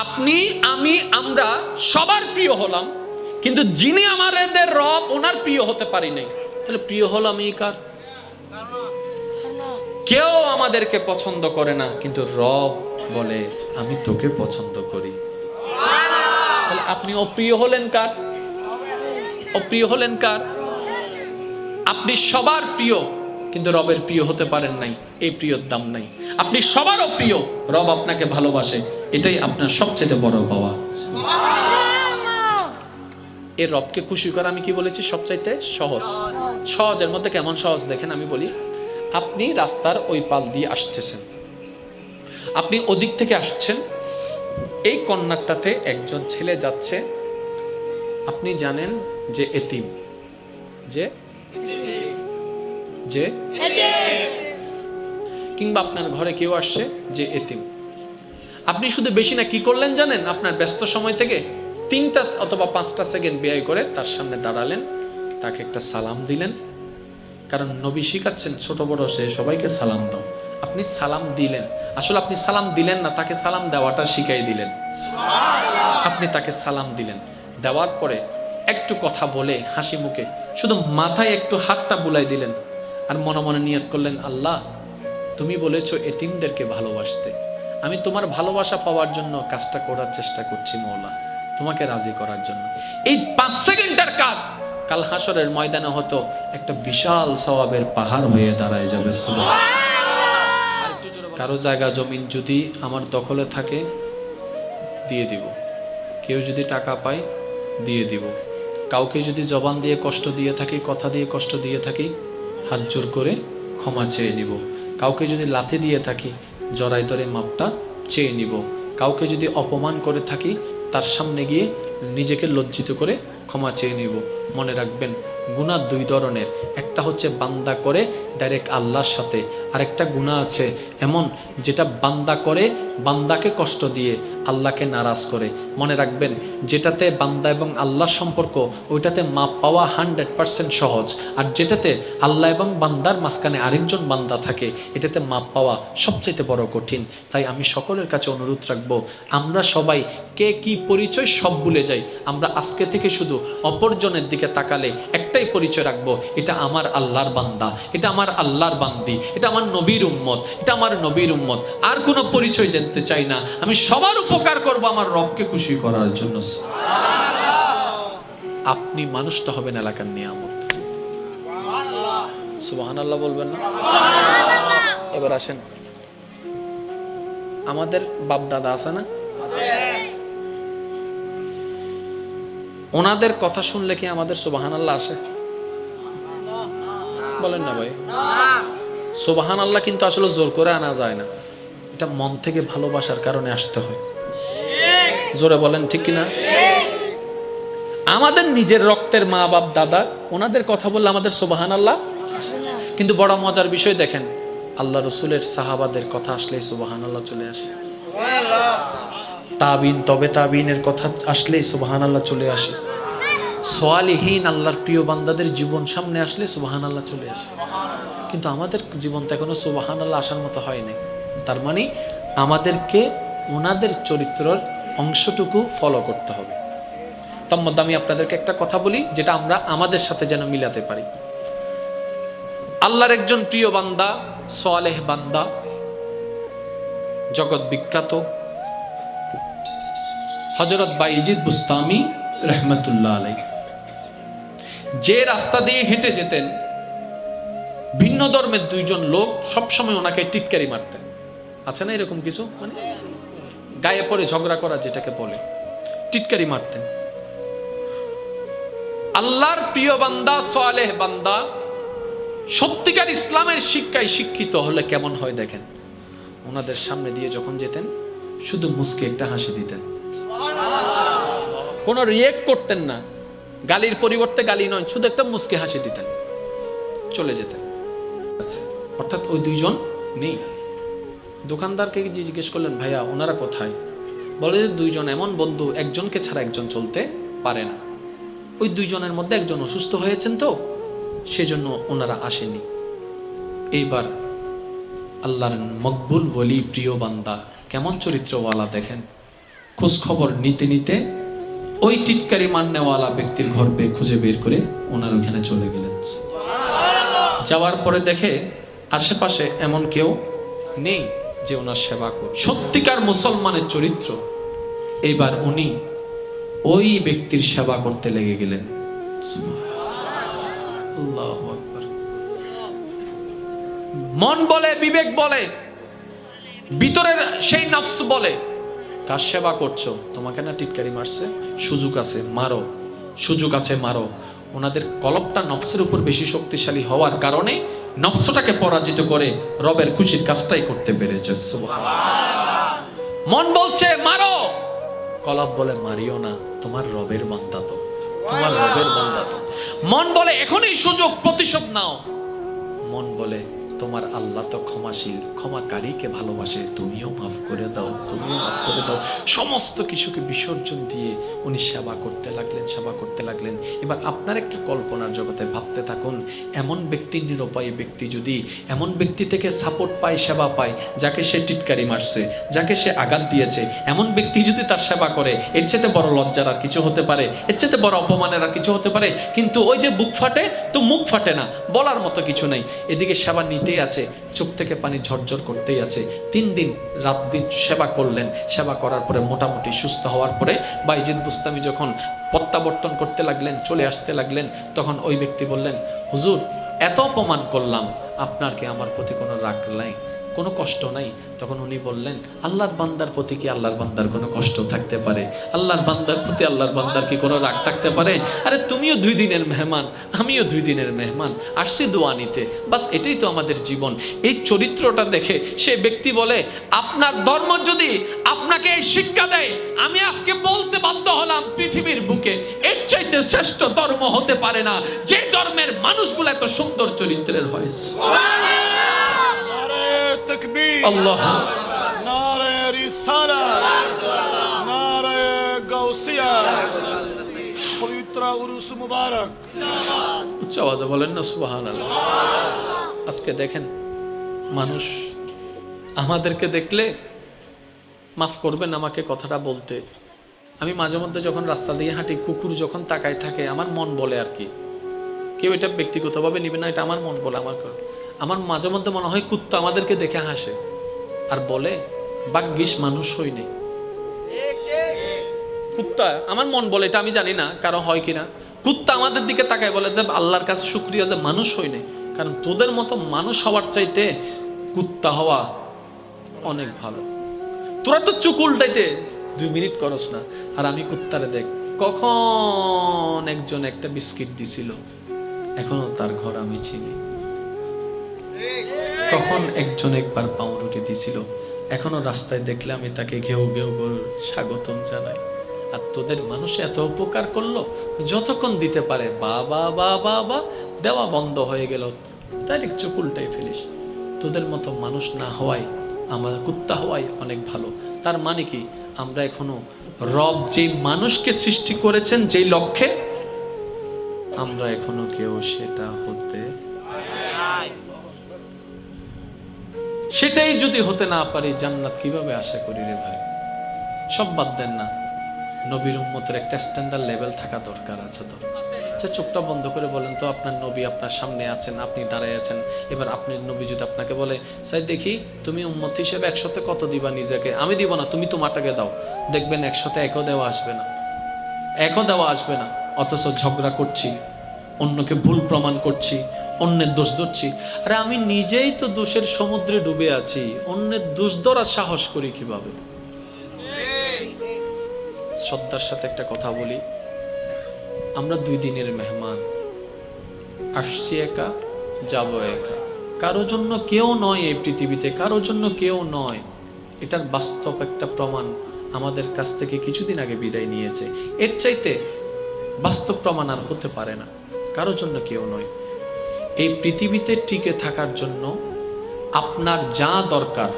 আপনি, আমি, আমরা সবার প্রিয় হলাম, কিন্তু যিনি আমাদের রব ওনার প্রিয় হতে পারি নাই। তাহলে প্রিয় হলাম এই কার? কেউ আমাদেরকে পছন্দ করে না, কিন্তু রব বলে আমি তোকে পছন্দ করি। তাহলে আপনি অপ্রিয় হলেন কার? অপ্রিয় হলেন কার? আপনি সবার প্রিয়, কিন্তু রবের প্রিয় হতে পারেন নাই, এই প্রিয়র দাম নাই। আপনি সবার অপ্রিয়, রব আপনাকে ভালোবাসে, এটাই আপনার সবচেয়ে বড় পাওয়া। এই রবকে খুশি করা আমি কি বলেছি সবচাইতে সহজ। সহজের মধ্যে কেমন সহজ দেখেন, আমি বলি, আপনি রাস্তার ওই পাল দিয়ে আসতেছেন, আপনি ওদিক থেকে আসছেন, এই কর্নারটাতে একজন ছেলে যাচ্ছে, আপনি জানেন যে এতিম, যে যে কিংবা আপনার ঘরে কেউ আসছে যে এতিম, আপনি শুধু বেশি না কি করলেন জানেন? আপনার ব্যস্ত সময় থেকে 3টা অথবা 5টা সেকেন্ড ব্যয় করে তার সামনে দাঁড়ালেন, তাকে একটা সালাম দিলেন। কারণ নবী শিখাচ্ছেন ছোট বড় সে সবাইকে সালাম দাও। আপনি সালাম দিলেন, আসলে আপনি সালাম দিলেন না, তাকে সালাম দেওয়াটা শিখাই দিলেন। আপনি তাকে সালাম দিলেন, দেওয়ার পরে একটু কথা বলে হাসি মুখে শুধু মাথায় একটু হাতটা বুলাই দিলেন, আর মনে মনে নিয়ত করলেন, আল্লাহ তুমি বলেছো এতিমদেরকে ভালোবাসতে, আমি তোমার ভালোবাসা পাওয়ার জন্য কাজটা করার চেষ্টা করছি মওলা, তোমাকে রাজি করার জন্য। এই 5 সেকেন্ডের কাজ কাল হাসরের ময়দানে হতো একটা বিশাল সওয়াবের পাহাড় হয়ে দাঁড়ায় যাবে। কারো জায়গা জমিন যদি আমার দখলে থাকে দিয়ে দিব, কেউ যদি টাকা পায় দিয়ে দিব, কাউকে যদি জবান দিয়ে কষ্ট দিয়ে থাকি, কথা দিয়ে কষ্ট দিয়ে থাকি, হাত জোর করে ক্ষমা চেয়ে নিব। কাউকে যদি লাথি দিয়ে থাকি, জড়াই ধরে মাপটা চেয়ে নিব। কাউকে যদি অপমান করে থাকি, তার সামনে গিয়ে নিজেকে লজ্জিত করে ক্ষমা চেয়ে নিব। মনে রাখবেন, গুনাহ 2 ধরনের, একটা হচ্ছে বান্দা করে ডাইরেক্ট আল্লাহর সাথে, আরেকটা গুনাহ আছে এমন যেটা বান্দা করে বান্দাকে কষ্ট দিয়ে আল্লাহকে নারাজ করে। মনে রাখবেন, যেটাতে বান্দা এবং আল্লাহর সম্পর্ক, ওইটাতে মাপ পাওয়া 100% সহজ, আর যেটাতে আল্লাহ এবং বান্দার মাঝখানে আরেকজন বান্দা থাকে, এটাতে মাপ পাওয়া সবচেয়ে বড় কঠিন। তাই আমি সকলের কাছে অনুরোধ রাখবো, আমরা সবাই কে কি পরিচয় সব ভুলে যাই। আমরা আজকে থেকে শুধু অপরজনের দিকে তাকালে একটাই পরিচয় রাখবো, এটা আমার আল্লাহর বান্দা, এটা আমার আল্লাহর বান্দি, এটা আমার নবীর উম্মত, এটা আমার নবীর উম্মত। আর কোনো পরিচয় জানতে চাই না, আমি সবার উপকার করব আমার রবকে খুশি করার জন্য। আপনি মানুষটা হবেন এলাকার নিয়ামত। সুবহানাল্লাহ বলবেন না? এবার আসেন, আমাদের বাপ দাদা আছে না, ওনাদের কথা শুনলে কি আমাদের সুবহানাল্লাহ আসে? বলেন না ভাই। সুবহানাল্লাহ কিন্তু আসলে জোর করে আনা যায় না, এটা মন থেকে ভালোবাসার কারণে আসতে হয়। জোরে বলেন ঠিক কিনা? আমাদের নিজের রক্তের মা বাপ দাদা, ওনাদের কথা বললে আমাদের সুবহানাল্লাহ। কিন্তু বড় মজার বিষয় দেখেন, আল্লাহ রসুলের সাহাবাদের কথা আসলে সুবহানাল্লাহ চলে আসে। তাবিন, তবে তাবিনের কথা আসলেই সুবহানাল্লাহ চলে আসে। সালিহিন, আল্লাহর প্রিয় বান্দাদের জীবন সামনে আসলে সুবহানাল্লাহ চলে আসে। কিন্তু আমাদের জীবন তো এখনো সুবহানাল্লাহ আসার মতো হয় নাই। তার মানে আমাদেরকে ওনাদের চরিত্রের অংশটুকু ফলো করতে হবে। তার মধ্যে আমি আপনাদেরকে একটা কথা বলি, যেটা আমরা আমাদের সাথে যেন মিলাতে পারি। আল্লাহর একজন প্রিয় বান্দা, সালেহ বান্দা, জগৎ বিখ্যাত হযরত বাইজিদ বুস্তামি রাহমাতুল্লাহ আলাইহি, যে রাস্তা দিয়ে হেঁটে যেতেন, ভিন্ন ধর্মের 2 জন লোক সবসময় ওনাকে টিটকারি মারতেন। আছে না এরকম কিছু, মানে গায়ে পড়ে ঝগড়া করা যেটাকে বলে, টিটকারি মারতেন। আল্লাহর প্রিয় বান্দা, সালেহ বান্দা, সত্যিকার ইসলামের শিক্ষায় শিক্ষিত হলে কেমন হয় দেখেন, ওনাদের সামনে দিয়ে যখন যেতেন শুধু মুস্কে একটা হাসি দিতেন, কোনো রিয়েক্ট করতেন না, গালির পরিবর্তে গালি নয়, শুধু একটা মুস্কে হাসি দিতেন, চলে যেতেন। অর্থাৎ ওই 2 জন নেই। দোকানদারকে জিজ্ঞেস করলেন, ভাইয়া ওনারা কোথায়? বলে যে 2 জন এমন বন্ধু, একজনকে ছাড়া একজন চলতে পারে না। ওই 2 জনের মধ্যে একজন অসুস্থ হয়েছেন, তো সেজন্য ওনারা আসেনি। এইবার আল্লাহর মকবুল ওলি প্রিয় বান্দা, কেমন চরিত্রওয়ালা দেখেন, খোঁজ খবর নিতে নিতে ওই টিটকারি মান্যওয়ালা ব্যক্তির ঘর খুঁজে বের করে ওনার ওখানে চলে গেলেন। যাওয়ার পরে দেখে আশেপাশে এমন কেউ নেই যে ওনার সেবা করবে, সত্যিকার মুসলমানের চরিত্র। এইবার উনি ওই ব্যক্তির সেবা করতে লেগে গেলেন। আল্লাহু আকবার। মন বলে, বিবেক বলে, ভিতরের সেই নফস বলে কার সেবা করছো? তোমাকে না টিটকারি মারছে, সুযোগ আছে মারো, সুযোগ আছে মারো। ওনাদের কলবটা নফসের উপর বেশি শক্তিশালী হওয়ার কারণে নফসটাকে পরাজিত করে রবের খুশির কাজটাই করতে পেরেছে। সুবহানাল্লাহ। মন বলছে মারো, কলব বলে মারিও না, তোমার রবের বান্দা তো, তোমার রবের বান্দা তো। মন বলে এখনই সুযোগ, প্রতিশোধ নাও। মন বলে তোমার আল্লাহ তো ক্ষমাশীল, ক্ষমাকারীকে ভালোবাসে, তুমিও মাফ করে দাও, তুমিও মাফ করে দাও। সমস্ত কিছুকে বিসর্জন দিয়ে উনি সেবা করতে লাগলেন, সেবা করতে লাগলেন। এবার আপনার একটু কল্পনার জগতে ভাবতে থাকুন, এমন ব্যক্তি, নিরুপায় ব্যক্তি যদি এমন ব্যক্তি থেকে সাপোর্ট পায়, সেবা পায়, যাকে সে টিটকারি মারছে, যাকে সে আঘাত দিয়েছে, এমন ব্যক্তি যদি তার সেবা করে, এর চেয়ে বড় লজ্জার আর কিছু হতে পারে? এর চেয়ে বড় অপমানের আর কিছু হতে পারে? কিন্তু ওই যে বুক ফাটে তো মুখ ফাটে না, বলার মতো কিছু নেই। এদিকে সেবা নিতেই আছে, চোখ থেকে পানি ঝরঝর করতেই আছে। 3 দিন রাত দিন সেবা করলেন। সেবা করার পরে মোটামুটি সুস্থ হওয়ার পরে বাইজিদ বুস্তামি যখন প্রত্যাবর্তন করতে লাগলেন, চলে আসতে লাগলেন, তখন ওই ব্যক্তি বললেন, হুজুর এত অপমান করলাম, আপনার কি আমার প্রতি কোনো রাগ নাই, কোনো কষ্ট নাই? তখন উনি বললেন, আল্লাহর বান্দার প্রতি কি আল্লাহর বান্দার কোনো কষ্ট থাকতে পারে? আল্লাহর বান্দার প্রতি আল্লাহর বান্দার কি কোনো রাগ থাকতে পারে? আরে তুমিও 2 দিনের মেহমান, আমিও 2 দিনের মেহমান, আসছি দোয়া নিতে, বাস এটাই তো আমাদের জীবন। এই চরিত্রটা দেখে সে ব্যক্তি বলে, আপনার ধর্ম যদি আপনাকে এই শিক্ষা দেয়, আমি আজকে বলতে বাধ্য হলাম পৃথিবীর বুকে এর চাইতে শ্রেষ্ঠ ধর্ম হতে পারে না, যে ধর্মের মানুষগুলো এত সুন্দর চরিত্রের হয়েছে। আল্লাহ, নারে রিসালাত, নারে গাউসিয়া, পবিত্র উরুস মুবারক। উচ্চ আওয়াজে বলেন না সুবহানাল্লাহ। আজকে দেখেন মানুষ আমাদেরকে দেখলে, মাফ করবেন আমাকে কথাটা বলতে, আমি মাঝে মধ্যে যখন রাস্তা দিয়ে হাঁটি, কুকুর যখন তাকায় থাকে, আমার মন বলে আর কি, কেউ এটা ব্যক্তিগতভাবে নিবে না, এটা আমার মন বলে। আমার মাঝে মধ্যে মনে হয় কুত্তা আমাদেরকে দেখে হাসে আর বলে, ভাগ্যিস মানুষ হইনি। কুত্তা, আমার মন বলে, এটা আমি জানি না কারো হয় কিনা, কুত্তা আমাদের দিকে তাকায় বলে যে আল্লাহর কাছে শুকরিয়া যে মানুষ হইনি, কারণ তোদের মতো মানুষ হওয়ার চাইতে কুত্তা হওয়া অনেক ভালো। তোরা তো চুক উল্টাইতে 2 মিনিট করস না। আর আমি কুত্তারে দেখ, কখন একজন একটা বিস্কিট দিছিল, এখনো তার ঘর আমি চিনি। কখন একজন একবার পাউরুটি দিছিল, এখনো রাস্তায় দেখলে আমি তাকে ঘেউ ঘেউ করে স্বাগতম জানাই। আর তোদের মানুষ এত উপকার করলো, যতক্ষণ দিতে পারে বাবা বাবা বা দেওয়া বন্ধ হয়ে গেল, ডাইরেক্ট চোখ উল্টাই ফেলিস। তোদের মতো মানুষ না হওয়ায়, আমার কুত্তা হওয়াই অনেক ভালো। তার মানে কি, আমরা এখনো রব যেই মানুষকে সৃষ্টি করেছেন যেই লক্ষ্যে, আমরা এখনো কেউ সেটা হতে, সেটাই যদি হতে না পারি, জান্নাত কিভাবে আশা করি রে ভাই? সব বাদ দেন না, নবীর উম্মতের একটা স্ট্যান্ডার্ড লেভেল থাকা দরকার আছে। তো আচ্ছা, চোখটা বন্ধ করে বলেন তো, আপনার নবী আপনার সামনে আছেন, আপনি দাঁড়ায় আছেন, এবার আপনি নবী যদি আপনাকে বলে, সাই দেখি তুমি উম্মত হিসেবে 100-তে কত দিবা নিজেকে? আমি দিব না, তুমি তোমারটাকে দাও। দেখবেন 100-তে একও দেওয়া আসবে না, একও দেওয়া আসবে না। অথচ ঝগড়া করছি, অন্যকে ভুল প্রমাণ করছি, অন্যের দোষ ধরছি। আরে আমি নিজেই তো দোষের সমুদ্রে ডুবে আছি, অন্যের দোষ ধরার সাহস করি কিভাবে? শ্রদ্ধার সাথে একটা কথা বলি, আমরা 2 দিনের মেহমান, আসছি একা, যাব একা, কারো জন্য কেউ নয় এই পৃথিবীতে, কারো জন্য কেউ নয়। এটার বাস্তব একটা প্রমাণ আমাদের কাছ থেকে কিছুদিন আগে বিদায় নিয়েছে। এর চাইতে বাস্তব প্রমাণ আর হতে পারে না, কারো জন্য কেউ নয়। এই পৃথিবীতে টিকে থাকার জন্য আপনার যা দরকার,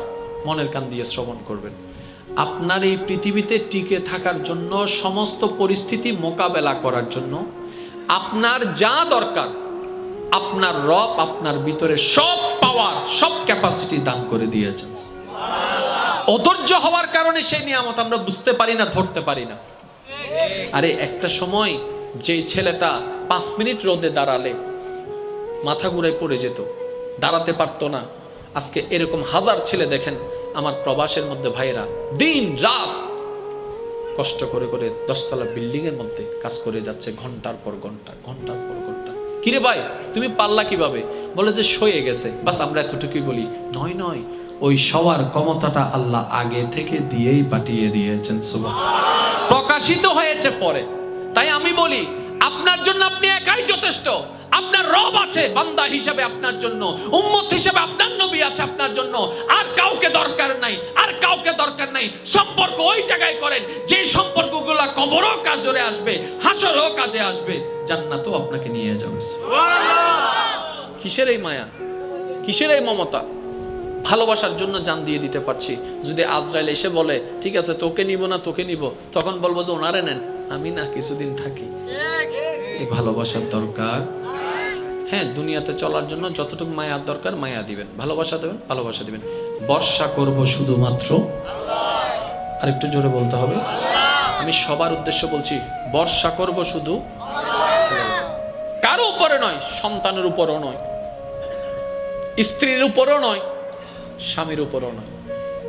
মনের কান দিয়ে শ্রবণ করবেন, আপনার এই পৃথিবীতে টিকে থাকার জন্য, সমস্ত পরিস্থিতি মোকাবেলা করার জন্য আপনার যা দরকার, আপনার রব আপনার ভিতরে সব পাওয়ার, সব ক্যাপাসিটি দান করে দিয়েছেন। অধৈর্য হওয়ার কারণে সেই নিয়ামত আমরা বুঝতে পারি না, ধরতে পারি না। আরে একটা সময় যে ছেলেটা 5 মিনিট রোদে দাঁড়ালে মাথা ঘুরায় পড়ে যেত, দাঁড়াতে পারতো না, আজকে এরকম হাজার ছেলে দেখেন আমার প্রবাসের মধ্যে ভাইরা দিন রাত কষ্ট করে করে 10 তলা বিল্ডিং এর মধ্যে কাজ করে যাচ্ছে, ঘন্টার পর ঘন্টা, ঘন্টার পর ঘন্টা। কিরে ভাই তুমি পারলা কিভাবে? বলে যে সয়ে গেছে। বাস আমরা এতটুকুই বলি। নয় নয়, ওই সবার ক্ষমতাটা আল্লাহ আগে থেকে দিয়েই পাঠিয়ে দিয়েছেন। সুবহানাল্লাহ। প্রকাশিত হয়েছে পরে। তাই আমি বলি আপনার জন্য আপনি একাই যথেষ্ট। আপনার রব আছে বান্দা হিসেবে আপনার জন্য, উম্মত হিসেবে আপনার নবী আছে আপনার জন্য। আর কাউকে দরকার নাই, আর কাউকে দরকার নাই। সম্পর্ক ওই জায়গায় করেন যে সম্পর্কগুলো কবরও কাজে আসবে, হাসরও কাজে আসবে, জান্নাতও আপনাকে নিয়ে যাবে। সুবহানাল্লাহ। কিসের এই মায়া, কিসের এই মমতা? ভালোবাসার জন্য জান দিয়ে দিতে পারছি। যদি আজরাইল এসে বলে ঠিক আছে তোকে নিব না তোকে নিব, তখন বলবো যে ওনারে নেন, আমি না কিছুদিন থাকি। এই ভালোবাসার দরকার। হ্যাঁ, দুনিয়াতে চলার জন্য যতটুকু মায়ার দরকার মায়া দিবেন, ভালোবাসা দেবেন, ভালোবাসা দিবেন। বর্ষা করব শুধুমাত্র আল্লাহ। আর একটু জোরে বলতে হবে আল্লাহ। আমি সবার উদ্দেশ্য বলছি, বর্ষা করব শুধু আল্লাহ। কারো উপরে নয়, সন্তানের উপরও নয়, স্ত্রীর উপরও নয়, স্বামীর উপরও নয়।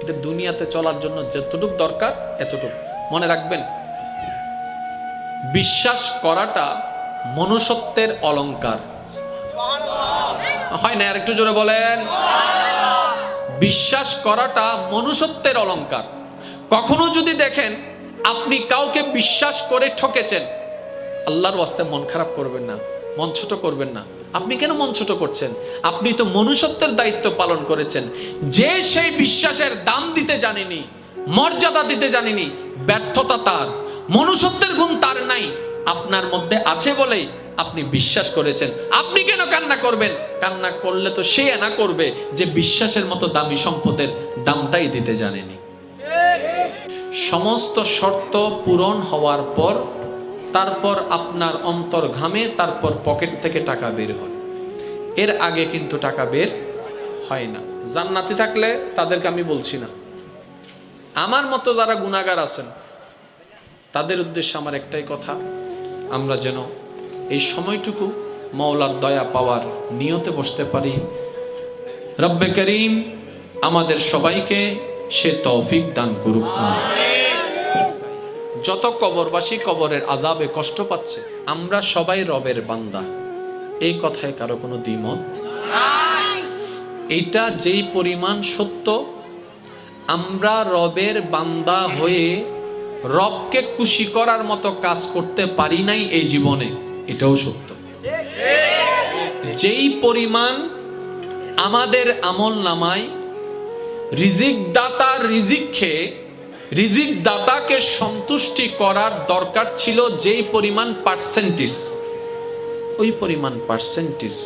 এটা দুনিয়াতে চলার জন্য যতটুকু দরকার এতটুকু মনে রাখবেন। বিশ্বাস করাটা মনুষ্যত্বের অলংকার, হয় না? আর একটু জোরে বলেন। বিশ্বাস করাটা মনুষ্যত্বের অলংকার। কখনো যদি দেখেন আপনি কাউকে বিশ্বাস করে ঠকেছেন, আল্লাহর ওয়াস্তে মন খারাপ করবেন না, মন ছোট করবেন না। আপনি কেন মন ছোট করছেন? আপনি তো মনুষ্যত্বের দায়িত্ব পালন করেছেন। যে সেই বিশ্বাসের দাম দিতে জানেনি, মর্যাদা দিতে জানেনি, ব্যর্থতা তার, মনুষ্যত্বের গুণ তার নাই। আপনার মধ্যে আছে বলেই আপনি বিশ্বাস করেছেন। আপনি কেন কান্না করবেন? কান্না করলে তো সে না করবে যে বিশ্বাসের মতো দামি সম্পদের দামটাই দিতে জানেনি। সমস্ত শর্ত পূরণ হওয়ার পর তারপর আপনার অন্তর ঘামে, তারপর পকেট থেকে টাকা বের হয়। এর আগে কিন্তু টাকা বের হয় না। জান্নাতি থাকলে তাদেরকে আমি বলছি না, আমার মতো যারা গুনাহগার আছেন তাদের উদ্দেশ্যে আমার একটাই কথা, আমরা যেন এই সময়টুকু মাওলার দয়া পাওয়ার নিয়তে বসতে পারি। রব্বে করিম আমাদের সবাইকে সে তৌফিক দান করুক। যত কবরবাসী কবরের আযাবে কষ্ট পাচ্ছে, আমরা সবাই রবের বান্দা, এই কথায় কারো কোনো দ্বিমত নাই। এইটা যেই পরিমাণ সত্য, আমরা রবের বান্দা হয়ে রবকে খুশি করার মতো কাজ করতে পারি নাই এই জীবনে, এটাও সত্য। যেই পরিমাণ আমাদের আমল নামায় রিজিক দাতার রিজিক খেয়ে রিজিক দাতাকে সন্তুষ্টি করার দরকার ছিল, যেই পরিমাণ পার্সেন্টেজ, ওই পরিমাণ পার্সেন্টেজ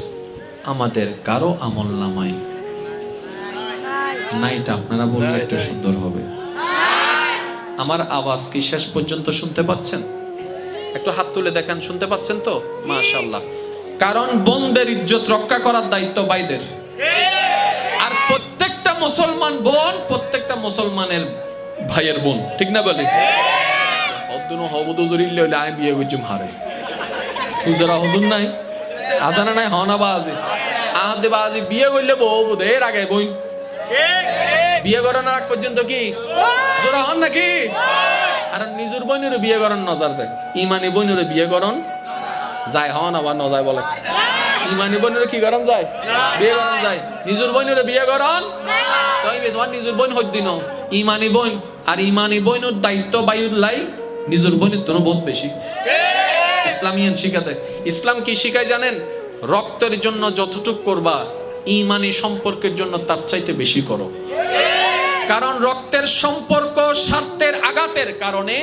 আমাদের কারো আমল নামায় নাইটা। আপনারা বললে একটু সুন্দর হবে। আমার আওয়াজ কি শেষ পর্যন্ত শুনতে পাচ্ছেন? একটু হাত তুলে দেখেন, শুনতে পাচ্ছেন তো? মাশাআল্লাহ। কারণ বোনদের ইজ্জত রক্ষা করার দায়িত্ব ভাইদের, আর প্রত্যেকটা মুসলমান বোন প্রত্যেকটা মুসলমানের ভাইয়ের বোন, ঠিক না বলে? অদ্দুনো হবদু জরিল্লে হইলে আমি বিয়ে করছি হারে তুজরা হদুন নাই আজানা নাই হনা বাজি আহাদে বাজি বিয়ে করলে বউ বুধ এর আগে বই বিয়ে করানোর আগ পর্যন্ত কি জোরা হন নাকি? আর নিজের বোনের বিয়ে করান নজর দেয়, ইমানি বোনের বিয়ে করন যায় হন আবার নজায় বলে। ইমানি বোনের কি করান যায়? বিয়ে করান যায়। নিজের বোনের বিয়ে করান তাই তোমার নিজের বোন হদ্দিন ইমানি বোন, আর ইমানি বোনের দায়িত্ব বায়ুল্লাই নিজের বোনের তো বহুত বেশি। ইসলামিয়ান শিখাতে ইসলাম কি শিখায় জানেন? রক্তের জন্য যতটুক করবা ইমানি সম্পর্কের জন্য তার চাইতে বেশি করো। কারণ রক্তের সম্পর্ক স্বার্থের আঘাতের কারণে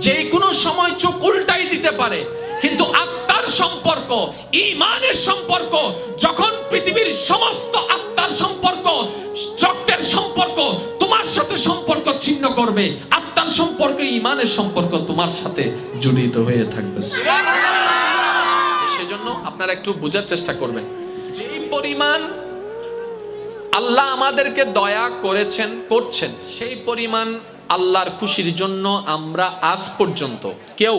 যে কোনো সময় চোখ উল্টাই দিতে পারে, কিন্তু আত্মার সম্পর্ক, ঈমানের সম্পর্ক, যখন পৃথিবীর সমস্ত আত্মার সম্পর্ক, রক্তের সম্পর্ক তোমার সাথে সম্পর্ক ছিন্ন করবে, আত্মার সম্পর্ক, ঈমানের সম্পর্ক তোমার সাথে জড়িত হয়ে থাকবে। সেজন্য আপনারা একটু বোঝার চেষ্টা করবেন, যেই পরিমাণ আল্লাহ আমাদেরকে দয়া করেছেন, করছেন, সেই পরিমাণ আল্লাহর খুশির জন্য আমরা আজ পর্যন্ত কেউ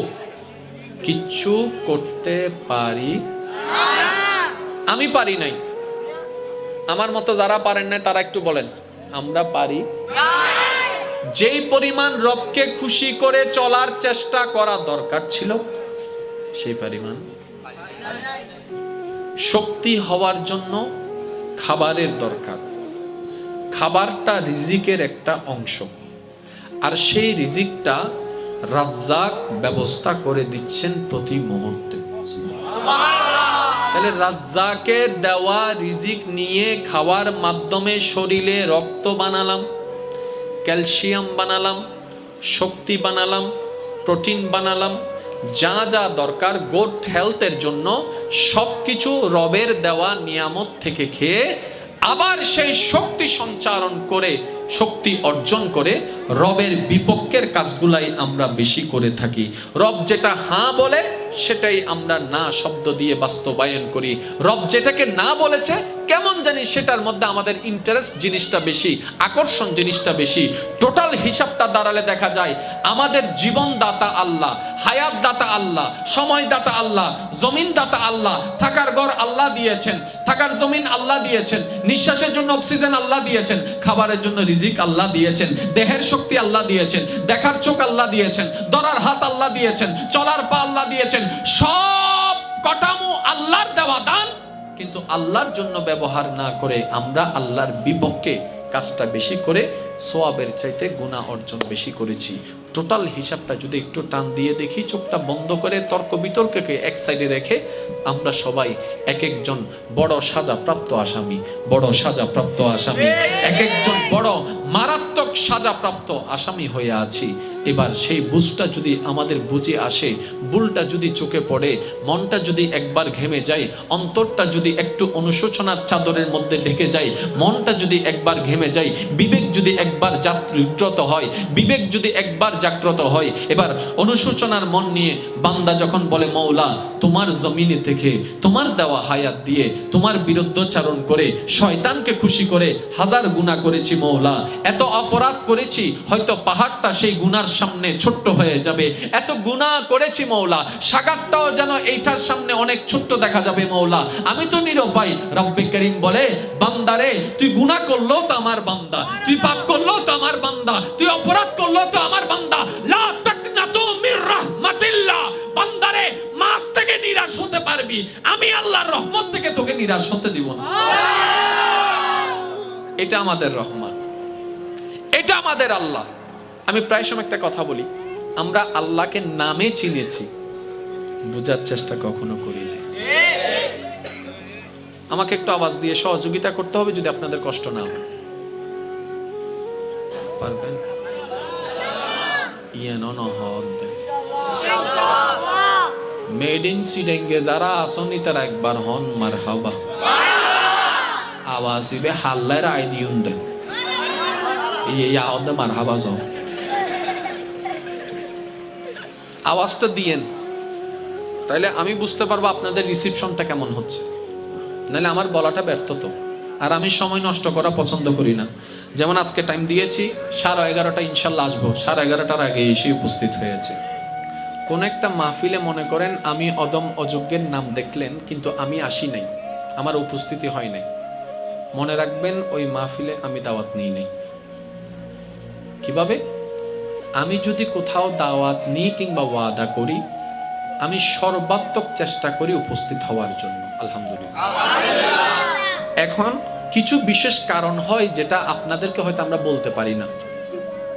কিচ্ছু করতে পারি, আমি পারি নাই। আমার মতো যারা পারেন না তারা একটু বলেন, আমরা পারি। যেই পরিমাণ রবকে খুশি করে চলার চেষ্টা করা দরকার ছিল সেই পরিমাণ। শক্তি হওয়ার জন্য খাবারের দরকার, খাবারটা রিজিকের একটা অংশ, আর সেই রিজিকটা রাজ্জাক ব্যবস্থা করে দিচ্ছেন প্রতি মুহূর্তে। তাহলে রাজ্জাকের দেওয়া রিজিক নিয়ে খাওয়ার মাধ্যমে শরীরে রক্ত বানালাম, ক্যালসিয়াম বানালাম, শক্তি বানালাম, প্রোটিন বানালাম, যা যা দরকার গুড হেলথের জন্য সবকিছু রবের দেওয়া নিয়ামত থেকে খেয়ে আবার সেই শক্তি সঞ্চারণ করে, শক্তি অর্জন করে রবের বিপক্ষের কাজগুলাই আমরা বেশি করে থাকি। রব যেটা হ্যাঁ বলে সেটাই আমরা না শব্দ দিয়ে বাস্তবায়ন করি। রব যেটাকে না বলেছে কেমন জানি সেটার মধ্যে আমাদের ইন্টারেস্ট জিনিসটা বেশি, আকর্ষণ জিনিসটা বেশি। টোটাল হিসাবটা দাঁড়ালে দেখা যায় আমাদের জীবন দাতা আল্লাহ, হায়াত দাতা আল্লাহ, সময় দাতা আল্লাহ, জমিন দাতা আল্লাহ, থাকার ঘর আল্লাহ দিয়েছেন, থাকার জমিন আল্লাহ দিয়েছেন, নিঃশ্বাসের জন্য অক্সিজেন আল্লাহ দিয়েছেন, খাবারের জন্য রিজিক আল্লাহ দিয়েছেন, দেহের শক্তি আল্লাহ দিয়েছেন, দেখার চোখ আল্লাহ দিয়েছেন, ধরার হাত আল্লাহ দিয়েছেন, চলার পা আল্লাহ দিয়েছেন। সব কটামো আল্লাহর দেওয়া দান, কিন্তু আল্লাহর জন্য ব্যবহার না করে আমরা আল্লাহর বিপক্ষে কাজটা বেশি করে সওয়াবের চাইতে গুনাহ অর্জন বেশি করেছি। টোটাল হিসাবটা যদি একটু টান দিয়ে দেখি, চোখটা বন্ধ করে তর্ক বিতর্ককে এক সাইডে রেখে আমরা সবাই এক একজন বড় সাজাপ্রাপ্ত আসামি, বড় সাজাপ্রাপ্ত আসামি, এক একজন বড় মারাত্মক সাজাপ্রাপ্ত আসামি হয়ে আছি। এবার সেই বুঝটা যদি আমাদের বুঝে আসে, ভুলটা যদি চোখে পড়ে, মনটা যদি একবার ঘেমে যায়, অন্তরটা যদি একটু অনুশোচনার চাদরের মধ্যে ঢেকে যায়, মনটা যদি একবার ঘেমে যায়, বিবেক যদি একবার জাগ্রত হয়, বিবেক যদি একবার জাগ্রত হয়, এবার অনুশোচনার মন নিয়ে বান্দা যখন বলে মওলা তোমার জমিনে থেকে তোমার দেওয়া হায়াত দিয়ে তোমার বিরুদ্ধচারণ করে শয়তানকে খুশি করে হাজার গুনাহ করেছি মওলা, এত অপরাধ করেছি, হয়তো পাহাড়টা সেই গুনার সামনে ছোট্ট হয়ে যাবে, এত গুনাহ করেছি মওলা, সাগরটাও যেন এইটার সামনে অনেক ছোট্ট দেখা যাবে মওলা, আমি তো নিরুপায়। রব্বে করিম বলে বান্দারে তুই গুনাহ করলো তো আমার বান্দা, তুই পাপ করলো তো আমার বান্দা, তুই অপরাধ করলো তো আমার বান্দা, লা তাকনাতু মির রাহমাতিল্লাহ, বান্দারে মাফ থেকে নিরাশ হতে পারবি, আমি আল্লাহর রহমত থেকে তোকে নিরাশ হতে দিব না। এটা আমাদের রহমান, এটা আমাদের আল্লাহ। আমি প্রায় সময় একটা কথা বলি, আমরা আল্লাহকে নামে চিনেছি, বোঝার চেষ্টা কখনো করি না। আমাকে একটু আওয়াজ দিয়ে সহযোগিতা করতে হবে যদি আপনাদের কষ্ট না হয়, পারবেন? মেড ইন সিডেঙ্গে যারা আসনি তারা একবার হন মারহাবা। আওয়াজ দিবে হাল্লার আই দিউন দেন ইয়া হদে মারহাবা যাও, আওয়াজটা দিয়েন, তাইলে আমি বুঝতে পারবো আপনাদের রিসিপশনটা কেমন হচ্ছে। নাহলে আমার বলাটা ব্যর্থ তো। আর আমি সময় নষ্ট করা পছন্দ করি না। যেমন আজকে টাইম দিয়েছি 11:30 ইনশাল্লাহ আসবো, 11:30টার আগে এসে উপস্থিত হয়েছে। কোন একটা মাহফিলে মনে করেন আমি অদম অযোগ্যের নাম দেখলেন, কিন্তু আমি আসি নাই, আমার উপস্থিতি হয় নাই, মনে রাখবেন ওই মাহফিলে আমি দাওয়াত নিই নাই। কিভাবে? আমি যদি কোথাও দাওয়াত নিই কিংবা ওয়াদা করি, আমি সর্বাত্মক চেষ্টা করি উপস্থিত হওয়ার জন্য, আলহামদুলিল্লাহ। এখন কিছু বিশেষ কারণ হয় যেটা আপনাদেরকে হয়তো আমরা বলতে পারি না,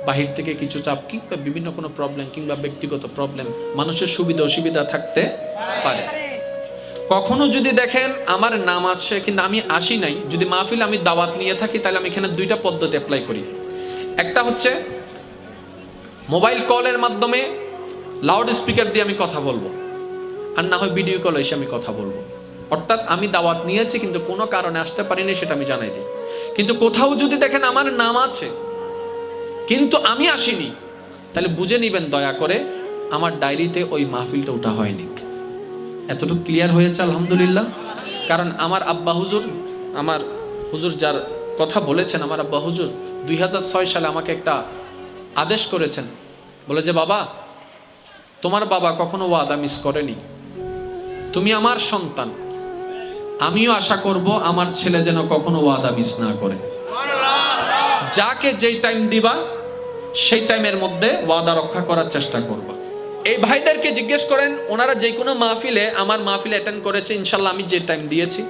বাহির থেকে কিছু চাপ কিংবা বিভিন্ন কোনো প্রবলেম কিংবা ব্যক্তিগত প্রবলেম, মানুষের সুবিধা অসুবিধা থাকতে পারে। কখনো যদি দেখেন আমার নাম আছে কিন্তু আমি আসি নাই, যদি মাহফিল আমি দাওয়াত নিয়ে থাকি, তাহলে আমি এখানে দুইটা পদ্ধতি অ্যাপ্লাই করি। একটা হচ্ছে মোবাইল কলের মাধ্যমে লাউড স্পিকার দিয়ে আমি কথা বলবো, আর না হয় ভিডিও কল এসে আমি কথা বলবো। অর্থাৎ আমি দাওয়াত নিয়েছি কিন্তু কোনো কারণে আসতে পারিনি, সেটা আমি জানাই দিই। কিন্তু কোথাও যদি দেখেন আমার নাম আছে কিন্তু আমি আসিনি, তাহলে বুঝে নিবেন দয়া করে আমার ডায়েরিতে ওই মাহফিলটা ওঠা হয়নি। এতটুকু ক্লিয়ার হয়েছে আলহামদুলিল্লাহ। কারণ আমার আব্বা হুজুর, আমার হুজুর যার কথা বলেছেন আমার আব্বা হুজুর 2006 সালে আমাকে একটা আদেশ করেছেন, বলে যে বাবা, তোমার বাবা কখনো ওয়াদা মিস করেনি, তুমি আমার সন্তান, আমিও আশা করব আমার ছেলে যেন কখনো ওয়াদা মিস না করে। যাকে যেই টাইম দিবা সেই টাইমের মধ্যে ওয়াদা রক্ষা করার চেষ্টা করবা। এই ভাইদেরকে জিজ্ঞেস করেন, ওনারা যে কোনো মাহফিলে, আমার মাহফিলে অ্যাটেন্ড করেছে, ইনশাল্লাহ আমি যে টাইম দিয়েছি,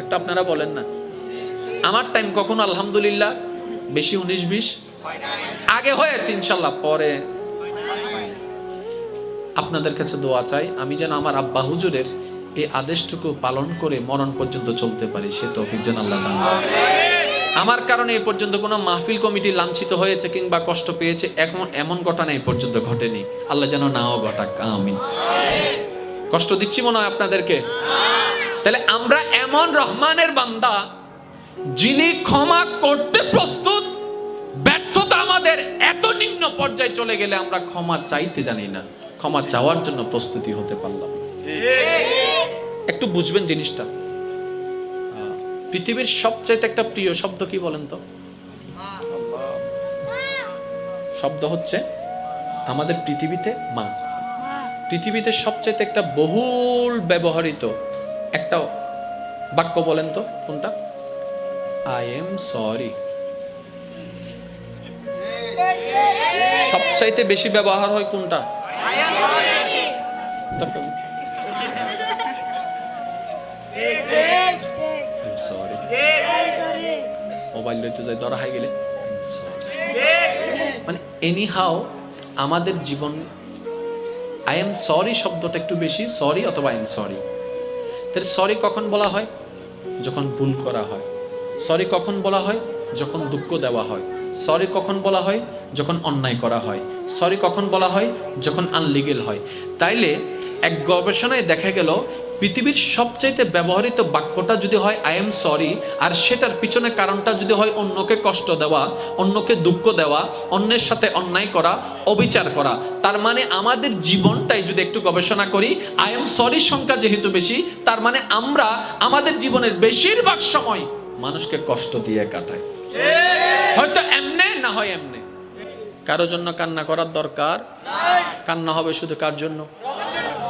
একটা আপনারা বলেন না আমার টাইম কখনো আলহামদুলিল্লাহ বেশি 19-20 আগে হয়েছে, ইনশাল্লাহ পরে। আপনাদের কাছে দোয়া চাই আমি যেন আমার আব্বা হুজুরের এই আদেশটুকু পালন করে মরণ পর্যন্ত চলতে পারি, সে তৌফিক যেন আল্লাহ দান করেন। আমার কারণে এই পর্যন্ত কোনো মাহফিল কমিটি লাঞ্ছিত হয়েছে কিংবা কষ্ট পেয়েছে এমন ঘটনা এই পর্যন্ত ঘটেনি, আল্লাহ যেন নাও ঘটাক, আমিন। কষ্ট দিচ্ছি মনে হয় আপনাদেরকে? তাহলে আমরা এমন রহমানের বান্দা যিনি ক্ষমা করতে প্রস্তুত, ব্যর্থতা আমাদের এত নিম্ন পর্যায়ে চলে গেলে আমরা ক্ষমা চাইতে জানি না, ক্ষমা চাওয়ার জন্য প্রস্তুতি হতে পারলাম। একটু বুঝবেন জিনিসটা। পৃথিবীর সবচাইতে একটা প্রিয় শব্দ কি বলেন তো? শব্দ হচ্ছে আমাদের পৃথিবীতে মা। পৃথিবীতে সবচাইতে একটা বহুল ব্যবহৃত একটা বাক্য বলেন তো কোনটা? I am sorry. সবচাইতে বেশি ব্যবহার হয় কোনটা? মোবাইল লইতে যাই ধরা হয়ে গেলে মানে এনি হাউ আমাদের জীবন আই এম সরি শব্দটা একটু বেশি, সরি অথবা আই এম সরি। তাহলে সরি কখন বলা হয়? যখন ভুল করা হয়। সরি কখন বলা হয়? যখন দুঃখ দেওয়া হয়। সরি কখন বলা হয়? যখন অন্যায় করা হয়। সরি কখন বলা হয়? যখন আনলিগেল হয়। তাইলে এক গবেষণায় দেখা গেল পৃথিবীর সবচাইতে ব্যবহৃত বাক্যটা যদি হয় আই এম সরি, আর সেটার পিছনে কারণটা যদি হয় অন্যকে কষ্ট দেওয়া, অন্যকে দুঃখ দেওয়া, অন্যের সাথে অন্যায় করা, অবিচার করা, তার মানে আমাদের জীবনটাই যদি একটু গবেষণা করি, আই এম সরি সংখ্যা যেহেতু বেশি, তার মানে আমরা আমাদের জীবনের বেশিরভাগ সময় মানুষকে কষ্ট দিয়ে কাটাই, হয়তো এমনে না হয় এমনে। কারোর জন্য কান্না করার দরকার কান্না হবে শুধু কার জন্য?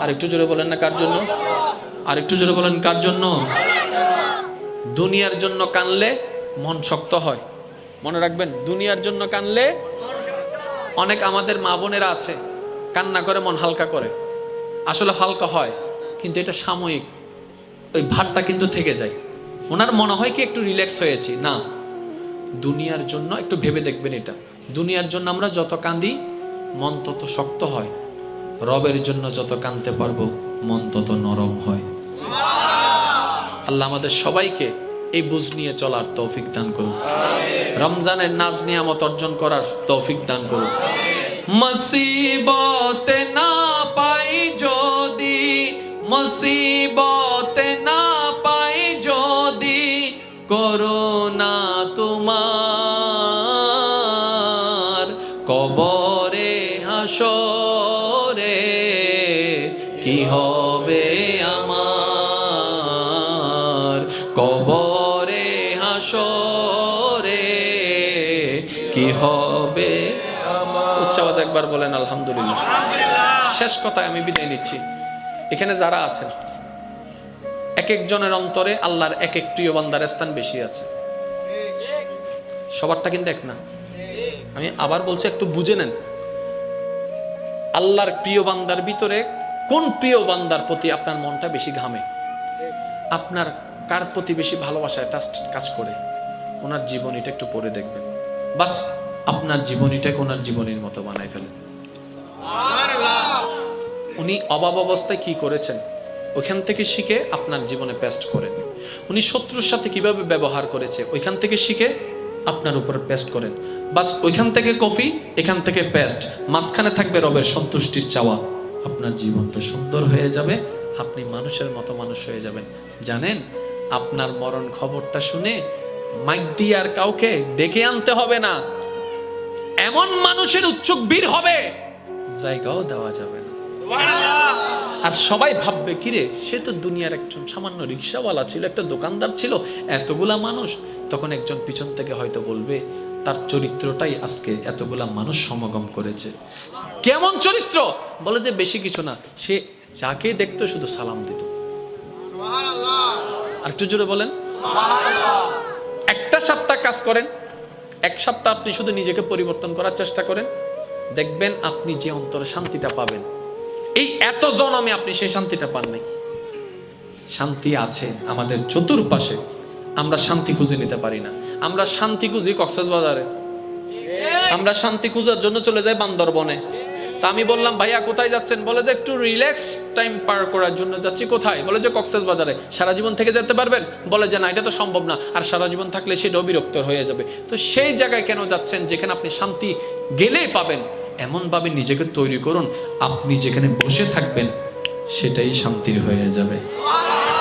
আর একটু জোরে বলেন না কার জন্য? আর একটু জোরে বলেন কার জন্য? দুনিয়ার জন্য কানলে মন শক্ত হয়, মনে রাখবেন। দুনিয়ার জন্য কানলে, অনেক আমাদের মা বোনেরা আছে কান্না করে মন হালকা করে, আসলে হালকা হয় কিন্তু এটা সাময়িক, ওই ভারটা কিন্তু থেকে যায়। ওনার মনে হয় কি একটু রিল্যাক্স হয়েছি, না, দুনিয়ার জন্য একটু ভেবে দেখবেন এটা। দুনিয়ার জন্য আমরা যত কাঁদি মন তত শক্ত হয়, রবের জন্য যত কাঁদতে পারবো মন তত নরম হয়। আল্লাহ আমাদের সবাইকে এই বুঝ নিয়ে চলার তৌফিক দান করুন, রমজানের নাজ নিয়ামত অর্জন করার তৌফিক দান করুন। মুসিবতে না পাই যদি, মুসিবতে না পাই যদি, করুণা তোমার কবরে হাসরে কি হবে আমার, কবরে হাসরে কি হবে আমার। উচ্চ আওয়াজে একবার বলেন আলহামদুলিল্লাহ। শেষ কথায় আমি বিদায় নিচ্ছি। এখানে যারা আছেন এক একজনের অন্তরে আল্লাহর এক এক প্রিয় বান্দার স্থান বেশি আছে, সবারটা কিন্তু এক না। আমি আবার বলছি, একটু বুঝে নেন। আল্লাহর প্রিয় বান্দার ভিতরে কোন প্রিয় বান্দার প্রতি আপনার মনটা বেশি ঘামে, আপনার কার প্রতি বেশি ভালোবাসা ট্রাস্ট কাজ করে, ওনার জীবনীটা একটু পড়ে দেখবেন। বাস আপনার জীবনীটাকে ওনার জীবনীর মতো বানায় ফেলেন। উনি অভাব অবস্থায় কি করেছেন ওইখান থেকে শিখে আপনার জীবনে পেস্ট করেন। উনি শত্রুর সাথে কিভাবে ব্যবহার করেছে ওইখান থেকে শিখে আপনার উপর পেস্ট করেন। বাস ওইখান থেকে কফি, এখান থেকে পেস্ট, মাঝখানে থাকবে রবের সন্তুষ্টির চাওয়া। আপনার জীবনটা সুন্দর হয়ে যাবে, আপনি মানুষের মতো মানুষ হয়ে যাবেন। জানেন, আপনার মরণ খবরটা শুনে মাইক দিয়ে আর কাউকে ডেকে আনতে হবে না, এমন মানুষের উচ্চক বীর হবে জায়গাও দেওয়া যাবে না। আর সবাই ভাববে কিরে, সে তো দুনিয়ার একজন সামান্য রিক্সাওয়ালা ছিল, একটা দোকানদার ছিল, এতগুলা মানুষ। তখন একজন পিছন থেকে হয়তো বলবে তার চরিত্রটাই আজকে এতগুলা মানুষ সমাগম করেছে। কেমন চরিত্র? বলে যে বেশি কিছু না, সে যাকে দেখতো শুধু সালাম দিত। আর একটু জোরে বলেন। একটা সপ্তাহ কাজ করেন, এক সপ্তাহ আপনি শুধু নিজেকে পরিবর্তন করার চেষ্টা করেন, দেখবেন আপনি যে অন্তরে শান্তিটা পাবেন, এই এত জন্মে আপনি সেই শান্তিটা পান নাই। শান্তি আছে আমাদের চতুর্পাশে, আমরা শান্তি খুঁজে নিতে পারি না। আমরা শান্তি খুঁজি কক্সবাজারে, আমরা শান্তি খুঁজার জন্য চলে যাই বান্দরবনে। তা আমি বললাম ভাইয়া কোথায় যাচ্ছেন? বলে যে একটু রিল্যাক্স টাইম পার করার জন্য যাচ্ছি। কোথায়? বলে যে কক্সবাজারে। সারা জীবন থেকে যেতে পারবেন? বলে যে না, এটা তো সম্ভব না, আর সারা জীবন থাকলে সেটাও বিরক্ত হয়ে যাবে। তো সেই জায়গায় কেন যাচ্ছেন যেখানে আপনি শান্তি গেলেই পাবেন? এমনভাবে নিজেকে তৈরি করুন, আপনি যেখানে বসে থাকবেন সেটাই শান্তির হয়ে যাবে।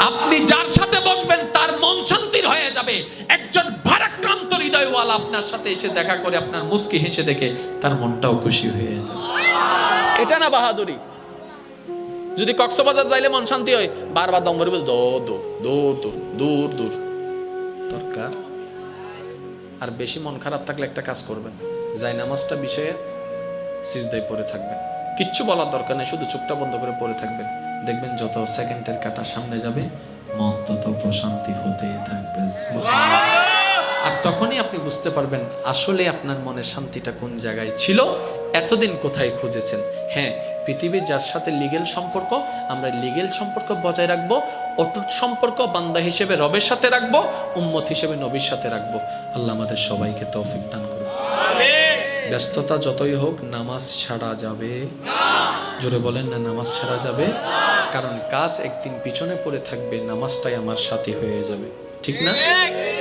আপনি যার সাথে বসবেন তার মন শান্তির হয়ে যাবে। একজন ভারাক্রান্ত হৃদয়ওয়ালা আপনার সাথে এসে দেখা করে আপনার মুস্কি হেসে দেখে তার মনটাও খুশি হয়ে যাবে। এটা না বাহাদুরি? যদি কক্সবাজার যাইলে মন শান্তি হয়, বারবার দম ভরে দূর দূর দূর দূর দূর দূর দরকার। আর বেশি মন খারাপ থাকলে একটা কাজ করবেন, যাই নামাজটা বিষয়ে সিজদায় পড়ে থাকবেন, কিচ্ছু বলার দরকার নেই, শুধু চোখটা বন্ধ করে পড়ে থাকবেন। দেখবেন যত সেকেন্ডের কাটা সামনে যাবে মন তত প্রশান্তি হতে থাকবে। আর তখনই আপনি বুঝতে পারবেন আসলে আপনার মনের শান্তিটা কোন জায়গায় ছিল, এতদিন কোথায় খুঁজেছেন। হ্যাঁ, পৃথিবীর যার সাথে লিগেল সম্পর্ক, আমরা লিগেল সম্পর্ক বজায় রাখবো, অটুট সম্পর্ক বান্দা হিসেবে রবের সাথে রাখবো, উম্মত হিসেবে নবীর সাথে রাখবো। আল্লাহ আমাদের সবাইকে তৌফিক দান করুন। ব্যস্ততা যতই হোক নামাজ ছাড়া যাবে না। জোরে বলেন না, নামাজ ছাড়া যাবে না। কারণ কাজ একদিন পিছনে পড়ে থাকবে, নামাজটাই আমার সাথী হয়ে যাবে, ঠিক না?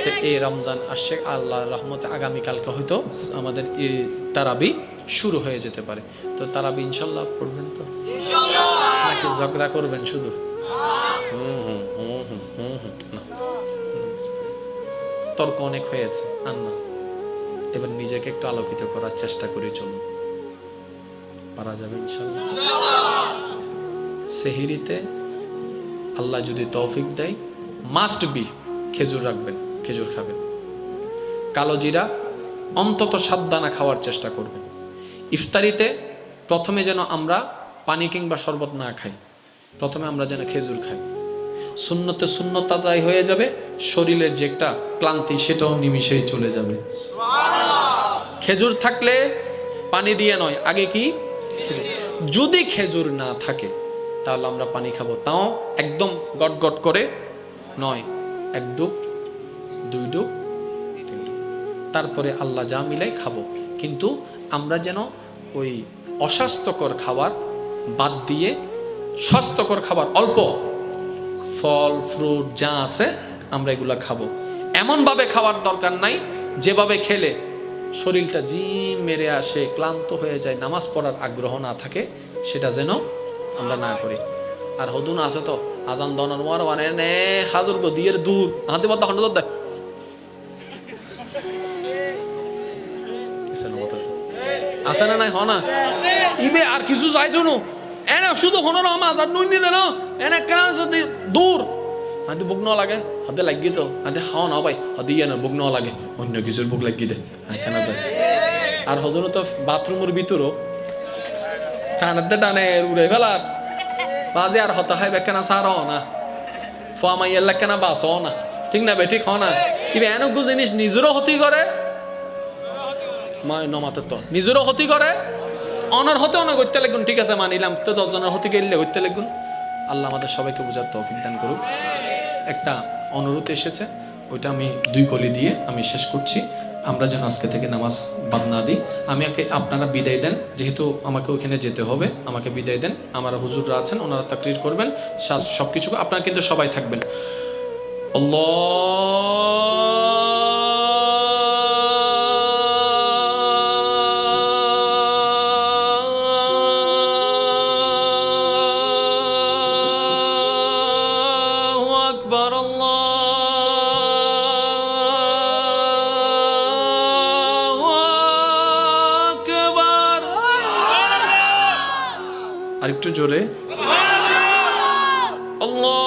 তো এই রমজান আসছে, আল্লাহর রহমতে আগামীকালকে হয়তো আমাদের এই তারাবি শুরু হয়ে যেতে পারে। তো তারাবি ইনশাল্লাহ পড়বেন তো? নাকি ঝগড়া করবেন শুধু? না, তর্ক অনেক হয়েছে, আর না। এবার নিজেকে একটু আলোকিত করার চেষ্টা করি, চলুন, পারা যাবে ইনশাআল্লাহ। সেহরিতে আল্লাহ যদি তৌফিক দেয়, মাস্ট বি খেজুর রাখবেন, খেজুর খাবেন। কালো জিরা অন্তত 7 দানা খাওয়ার চেষ্টা করবেন। ইফতারিতে প্রথমে যেন আমরা পানি কিংবা শরবত না খাই, প্রথমে আমরা যেন খেজুর খাই। সুন্নতে সুন্নত আদায় হয়ে যাবে, শরীরের যে একটা ক্লান্তি সেটাও নিমিশেই চলে যাবে। খেজুর থাকলে পানি দিয়ে নয়, আগে কি? যদি খেজুর না থাকে তাহলে আমরা পানি খাবো, তাও একদম গট গট করে নয়, 1 ডুব 2 ডুব 3 ডুব, তারপরে আল্লাহ যা মিলাই খাবো। কিন্তু আমরা যেন ওই অস্বাস্থ্যকর খাবার বাদ দিয়ে স্বাস্থ্যকর খাবার, অল্প ফল ফ্রুট যা আছে আমরা এগুলা খাবো। এমনভাবে খাওয়ার দরকার নাই যেভাবে খেলে শরীরটা জিম মেরে আসে, ক্লান্ত হয়ে যায়, নামাজ পড়ার আগ্রহ না থাকে, সেটা যেন আমরা না করি। আর হদুন আছে তো আজান দনার মার মানে নে হাজুর গো দিয়ের দূর হাতে বাদ হন্ড দেখ আছে না নাই? হ না ইবে আর কিছু চাই জন্য এনে শুধু হনর আমার আজান নুন নিলে না এনে কেন যদি দূর হাতে বুক না লাগে, হাতে লাগিয়ে তো হাতে খাওয়া না ভাই, হাতে ইয়ে না বুক না লাগে, অন্য কিছুর বুক লাগিয়ে দে, কেন যায়। আর হদুন তো বাথরুমের ভিতরও টানাতে টানে উড়ে ফেলার বাজে, আর হতা হয় বেকেনা সারাও না, ফামাই এল্লা কেনা বাসও না, ঠিক না বে? ঠিক হ না? ইবে এনকু জিনিস নিজেরও ক্ষতি করে, নমাতে তো নিজেরও ক্ষতি করে, অনার হতে অনেক করতে লাগুন, ঠিক আছে মানিলাম, তো 10 জনের হতে গেলে করতে লাগুন। আল্লাহ আমাদের সবাইকে বোঝার তৌফিক দান করুক। একটা অনুরোধ এসেছে, ওইটা আমি 2 কলি দিয়ে আমি শেষ করছি। আমরা যেন আজকে থেকে নামাজ বাদ না দিই। আপনারা বিদায় দেন, যেহেতু আমাকে ওইখানে যেতে হবে, আমাকে বিদায় দেন। আমার হুজুররা আছেন, ওনারা তাকরির করবেন, সবকিছু আপনারা কিন্তু সবাই থাকবেন। আল্লাহু আকবার, আরেকটু জোরে। আল্লাহু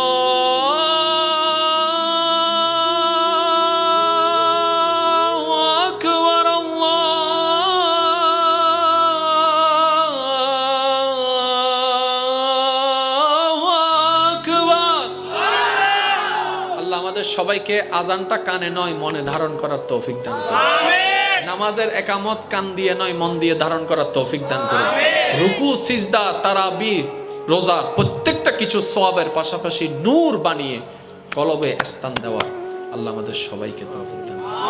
আকবার, আল্লাহু আকবার। আল্লাহ আমাদের সবাইকে আজানটা কানে নয় মনে ধারণ করার তৌফিক দান করুন। নামাজের একামত কান দিয়ে নয় মন দিয়ে ধারণ করার তৌফিক দান করুন। রুকু সিজদা তারাবি রোজার প্রত্যেকটা কিছু সওয়াবের পাশাপাশি নূর বানিয়ে কলবে স্থান দেওয়া আল্লাহ আমাদের সবাইকে তৌফিক দান করুন।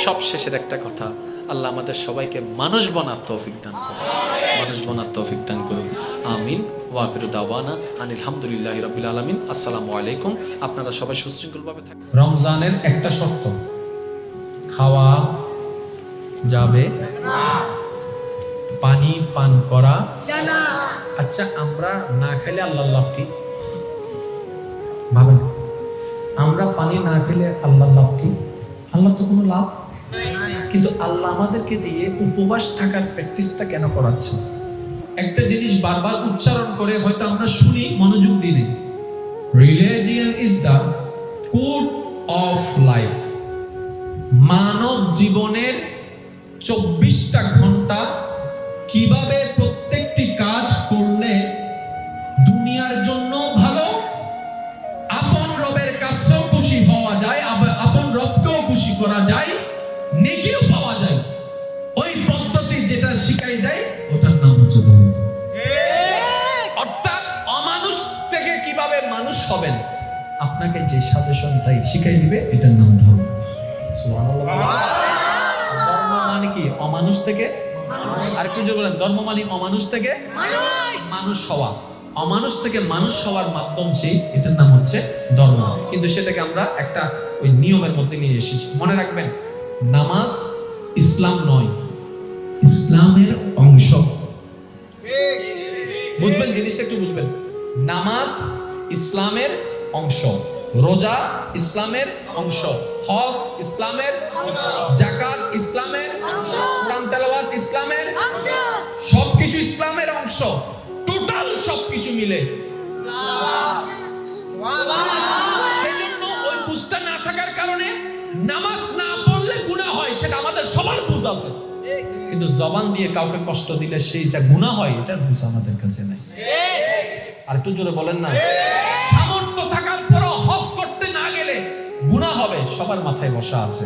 সব শেষের একটা কথা, আল্লাহ আমাদের সবাইকে মানুষ বানার তৌফিক দান করুন, মানুষ বানার তৌফিক দান করুন। আমিন। ওয়া আখিরু দাওয়ানা আনিল হামদুলিল্লাহি রাব্বিল আলামিন। আসসালামু আলাইকুম। আপনারা সবাই সুশৃঙ্খলভাবে থাকুন। রমজানের একটা শর্ত, খাওয়া যাবে না, পানি পান করা যাবে না। আচ্ছা, আমরা না খেলে আল্লাহর লাভ কি? ভাবেন, আমরা পানি না খেলে আল্লাহর লাভ কি? আল্লাহ তো কোনো লাভ নাই। কিন্তু আল্লাহ আমাদেরকে দিয়ে উপবাস থাকার প্র্যাকটিসটা কেন করাচ্ছে? একটা জিনিস বারবার উচ্চারণ করে হয়তো আমরা শুনি, মনোযোগ দিই। Religion is the code of life. মানব জীবনের 24টা ঘন্টা কিভাবে প্রত্যেকটি কাজ করলে দুনিয়ার জন্য ভালো, আপন রবের কাছেও খুশি হওয়া যায়, আপন রবকেও খুশি করা যায়, নেকিও পাওয়া যায়, ওই পদ্ধতি যেটা শিখাই দেয় ওটার নাম হচ্ছে ধর্ম। অর্থাৎ অমানুষ থেকে কিভাবে মানুষ হবেন আপনাকে যে সাজেশনটাই শিখাই দিবে এটার নাম ধর্ম। সুবহানাল্লাহ। ধর্ম মানে কি? অমানুষ থেকে মানুষ। আরেকটু জোরে বলেন, ধর্ম মানে অমানুষ থেকে মানুষ হওয়া। অমানুষ থেকে মানুষ হওয়ার মাধ্যম সেই, এটার নাম হচ্ছে ধর্ম। কিন্তু সেটাকে আমরা একটা ওই নিয়মের মধ্যে নিয়ে এসেছি। মনে রাখবেন, নামাজ ইসলাম নয়, ইসলামের অংশ। বুঝবেন জিনিসটা, একটু বুঝবেন। নামাজ ইসলামের অংশ, রোজা ইসলামের অংশ, হজ ইসলামের অংশ, যাকাত ইসলামের অংশ, কোরআন তেলাওয়াত ইসলামের অংশ, সবকিছু ইসলামের অংশ। টোটাল সবকিছু মিলে ইসলাম। সেজন্য ওই বুঝটা না থাকার কারণে নামাজ না পড়লে গুনাহ হয়, সেটা আমাদের সবার বুঝ আছে। কিন্তু জবান দিয়ে কাউকে কষ্ট দিলে সেই যা গুনাহ হয় এটার বুঝ আমাদের কাছে নাই। আর একটু জোরে বলেন না। সামর্থ্য থাকার পরও হজ করতে না গেলে গুনাহ হবে, সবার মাথায় বসা আছে।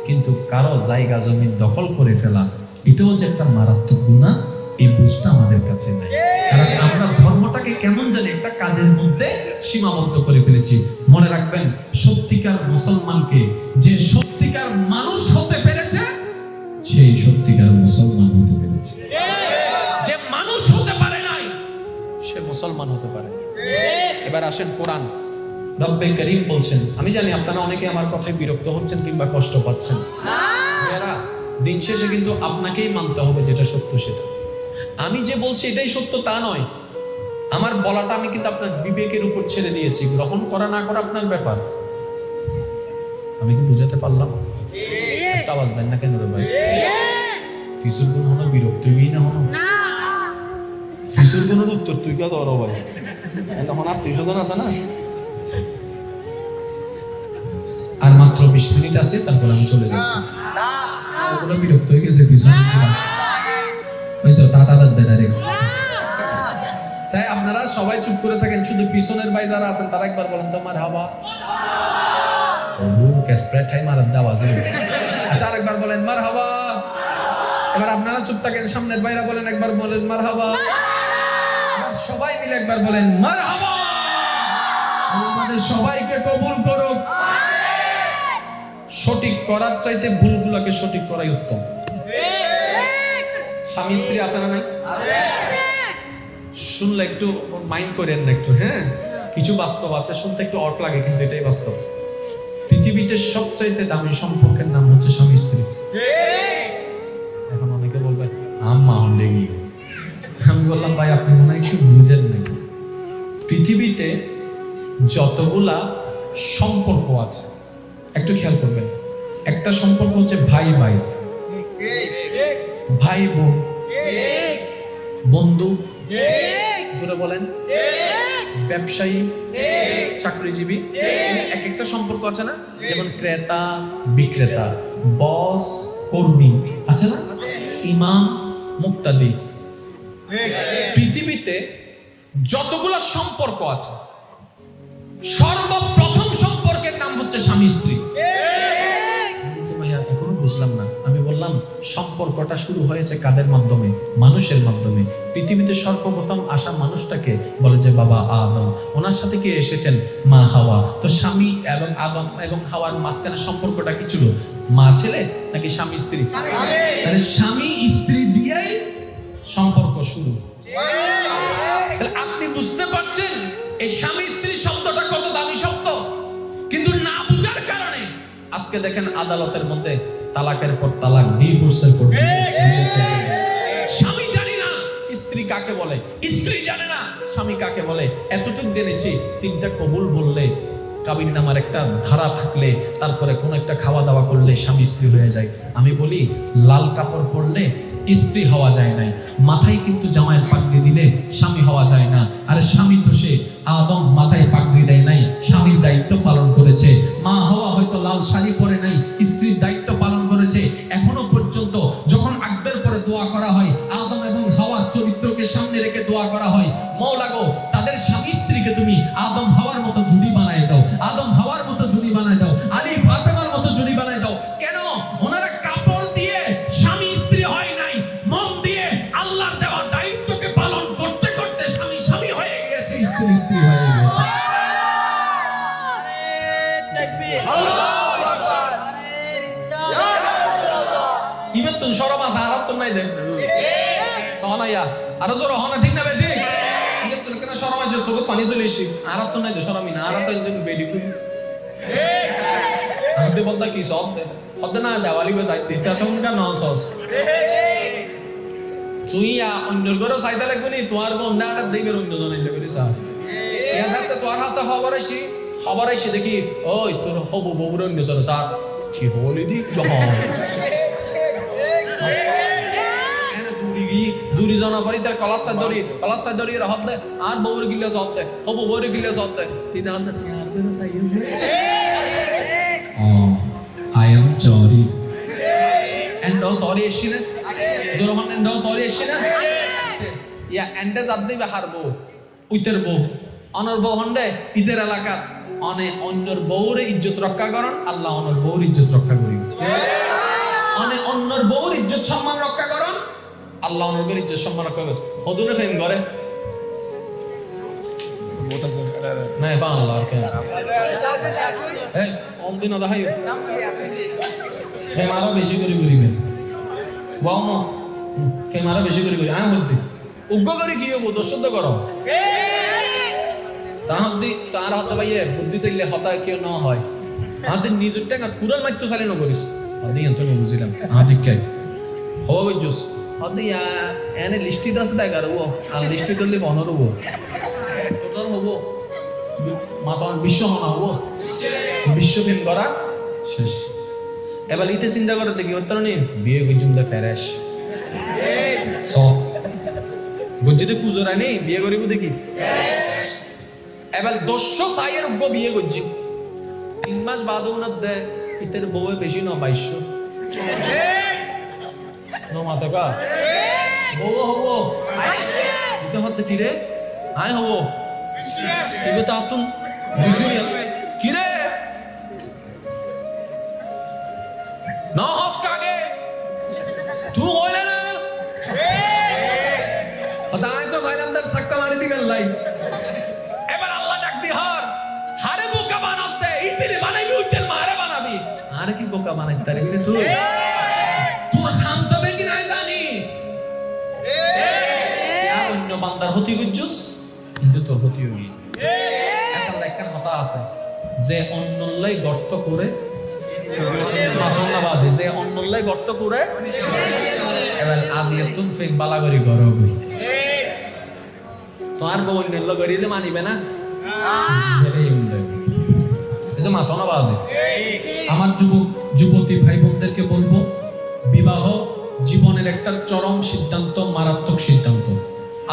কিন্তু কারো জায়গা জমি দখল করে ফেলা এটাও যে একটা মারাত্মক গুনাহ, এই বুঝটা আমাদের কাছে নাই। কারণ আমরা ধর্মটাকে কেমন জানি একটা কাজের মধ্যে সীমাবদ্ধ করে ফেলেছি। মনে রাখবেন, সত্যিকার মুসলমানকে যে সত্যিকার মানুষ হতে পেরেছে সেই সত্যিকার মুসলমান হতে পেরেছে। যে মানুষ হতে পারে নাই সে মুসলমান হতে পারে। এবার আসেন কোরআন। রব্বে করিম বলছেন, আমি জানি আপনারা অনেকে আমার কথায় বিরক্ত হচ্ছেন কিংবা কষ্ট পাচ্ছেন। ভাইয়ারা, দিন শেষে কিন্তু আপনাকেই মানতে হবে যেটা সত্য সেটা। আমি যে বলছি এটাই সত্য তা নয়। আমার বলাটা আমি কিন্তু আপনার বিবেকের উপর ছেড়ে দিয়েছি, গ্রহণ করা না করা আপনার ব্যাপার। আমি কি বুঝাতে পারলাম? একটা আওয়াজ দেন না কেন রে ভাই? ফিসুর গুণ হলো বিরক্ত হই না হলো না। ফিসুর গুণের উত্তর তুই কে ধরো ভাই? এখন আত্মীয়স্বজন আছে না। আর মাত্র 20 মিনিট আছে, তারপর আমি চলে যাচ্ছি। ওগুলো বিরক্ত হয়ে গেছে ফিসুর হয়েছে টাটাদার ডাইরেক্ট। চাই আপনারা সবাই চুপ করে থাকেন, শুধু পিছনের ভাই যারা আছেন তারা একবার বলেন তো মারহাবা। আচ্ছা, আরেকবার বলেন মারহাবা। এবার আপনারা চুপ থাকেন, সামনের ভাইরা বলেন, একবার বলেন মারহাবা। সবাই মিলে একবার বলেন মারহাবা। আমাদের সবাইকে কবুল করুক। সঠিক করার চাইতে ভুলগুলোকে সঠিক করাই উত্তম। স্বামী স্ত্রী আছে না নাই? শুনলে একটু মাইন্ড করেন না একটু, হ্যাঁ? কিছু বাস্তব আছে, শুনতে একটু অট লাগে কিন্তু এটাই বাস্তব। পৃথিবীতে সবচাইতে দামি সম্পর্কের নাম হচ্ছে স্বামী স্ত্রী। এখন অনেকে বলবেন আম্মা হন্ডেগি। আমি বললাম ভাই, আপনি মনে হয় একটু বুঝেন নাকি? পৃথিবীতে যতগুলা সম্পর্ক আছে একটু খেয়াল করবেন। একটা সম্পর্ক হচ্ছে ভাই ভাই, ভাই বোন, বন্ধু, জোরে বলেন। ব্যবসায়ী, চাকরিজীবী, এক একটা সম্পর্ক আছে না? যেমন ক্রেতা বিক্রেতা, বস কর্মী, আছে না? ইমাম মুক্তাদি। পৃথিবীতে যতগুলো সম্পর্ক আছে, সর্বপ্রথম সম্পর্কের নাম হচ্ছে স্বামী স্ত্রী। ভাইয়া এখনো বুঝলাম না। আমি বললাম সম্পর্কটা শুরু হয়েছে কাদের মাধ্যমে? মানুষের মাধ্যমে। পৃথিবীতে সর্বপ্রথম আসা মানুষটাকে বলে যে বাবা আদম, ওনার সাথে কে এসেছেন? মা হাওয়া। তো স্বামী এবং আদম এবং হাওয়ার মাঝখানে সম্পর্কটা কি ছিল? মা ছেলে নাকি স্বামী স্ত্রী? তাহলে স্বামী স্ত্রী দিয়েই সম্পর্ক শুরু। আপনি বুঝতে পারছেন এই স্বামী স্ত্রী শব্দটা কত দামি শব্দ, কিন্তু না বুঝার কারণে আজকে দেখেন আদালতের মধ্যে তালাকের পর তালাক, ডিভোর্সের পর ডিভোর্স। স্বামী জানি না স্ত্রী কাকে বলে, স্ত্রী জানে না স্বামী কাকে বলে। এতটুকু জেনেছি তিনটা কবুল বললে, কাবিন নামার একটা ধারা থাকলে, তারপরে কোন একটা খাওয়া দাওয়া করলে স্বামী স্ত্রী হয়ে যায়। আমি বলি লাল কাপড় পরলে স্ত্রী হওয়া যায় নাই, মাথায় কিন্তু জামায় পাগড়ি দিলে স্বামী হওয়া যায় না। আরে স্বামী তো সে আদম, মাথায় পাগড়ি দেয় নাই, স্বামীর দায়িত্ব পালন করেছে। মা হওয়া হয়তো লাল শাড়ি পরে নাই, স্ত্রীর দায়িত্ব পালন করেছে। এখনো পর্যন্ত যখন আকদের পরে দোয়া করা হয়, আদম এবং হাওয়ার চরিত্রকে সামনে রেখে দোয়া করা হয়, মওলা গো তাদের স্বামী স্ত্রীকে তুমি আদম হাওয়ার মতো জুড়ি বানায় দাও, আদম হাওয়ার মতো জুড়ি বানায় দাও, আলী ফাতেমার মতো জুড়ি বানায় দাও। কেন? ওনারা কাপড় দিয়ে স্বামী স্ত্রী হয় নাই, মন দিয়ে আল্লাহর দেওয়া দায়িত্বকে পালন করতে করতে স্বামী স্বামী হয়ে গেছে, স্ত্রী স্ত্রী হয়ে গেছে। ইবেন তুন শরম আছে, আরাত তুন নাই দেখ সহানাইয়া আরো জোর হনা, ঠিক না বেটি? ইবেন তুন কেন শরম আছে? সবত পানি চলে এসে আরাত তুন নাই দে, শরমই না। আরাত তুন বেডি কই আদে বলতা কি সব দে হদে না দেওয়ালি বে সাইড দিতে তুমি কেন সস তুইয়া অন্যর ঘরে সাইডা লাগবে নি, তোমার বন্ধা আর দেইবে অন্য জনের লাগবে সব। ইয়া যাতে তোর হাসা খবর আইছি দেখি ওই তোর হবু বউর অন্য জন স্যার কি হলি দি জহন দুরি জনা করি তার কলাস সাইড ধরি রহব দে আর বউর গিলে সব দে হবু বউর গিলে সব দে তিন হাত দে আর দেন সাইয়ে I am sorry. And no sorry এসিনা জোরমান and no sorry এসিনা ইয়া এন্ডে জাদনি বাহারবো উইতের বউ অনর বউ হন্ডে ইদের এলাকা অনে অন্যর বউরে ইজ্জত রক্ষা করন, আল্লাহ অনর বউর ইজ্জত রক্ষা করিব। অনে অন্যর বউর ইজ্জত সম্মান রক্ষা করন, আল্লাহ অনর বউর ইজ্জত সম্মান রক্ষা করবে। হদুনে ফেম করে না বা আল্লাহ আর কেন এই অমদিন আদা হাই ফেমারা বেশি করে করিবেন বাও না ফেমারা বেশি করে করি আমি বলতে উগ্র করে কি হবো দোষদ করো তাহদি তার হাতে ভাইয়ে বুদ্ধি তৈলে হতা কেউ না হয় আমাদের নিজের টাকা পুরান মাইতো চালিয়ে করিস আদি এত বুঝিলাম আমাদের কে হওয়া বুঝছস আদি এনে লিস্টি দাস দেখার ও আর লিস্টি করলে বনর হবো টোটাল হবো মাতা বিশ্ব মনা হবো বিশ্ব ফেম করা শেষ। এবার ইতে চিন্তা করতে কি হতো না বিয়ে গুজুম দে ফেরেশ সব গুজিতে কুজোরা নেই বিয়ে করিব দেখি এবার 200 সাইয়ের উগ্র বিয়ে করছি 3 মাস বাদ উনার দে ইতের বউয়ে বেশি না 2200 নো মাতে কা বউ হবো 2200 ইতে হতে কি রে আয় হবো ইবে তা তুন দুসুরিয়া কি রে না হস কাগে তুই হইলে না দাই তো খাইলাম তার সাক্কা মারি দিবেন লাই এবার আল্লাহ ডাক দি হারে বোকা বানাতে ইতিলে বানাইবি উইতেল মারে বানাবি আরে কি বোকা বানাই তারে বিনে তুই তোর খাম তবে কি নাই জানি আর অন্য বান্দার হতি গুজ্জুস কিন্তু তোর হতি হই একটা লেখার কথা আছে যে অন্যলাই গর্ত করে মাতনা বাজে যে অন্যলাই গর্ত করে এবার আজিয়াতুন ফেক বালাগরি করো তোমার বউ অন্য করিলে মানিবে না এসে মাতনা বাজে। আমার যুবতী ভাই বোনদেরকে বলবো বিবাহ জীবনের একটা চরম সিদ্ধান্ত, মারাত্মক সিদ্ধান্ত।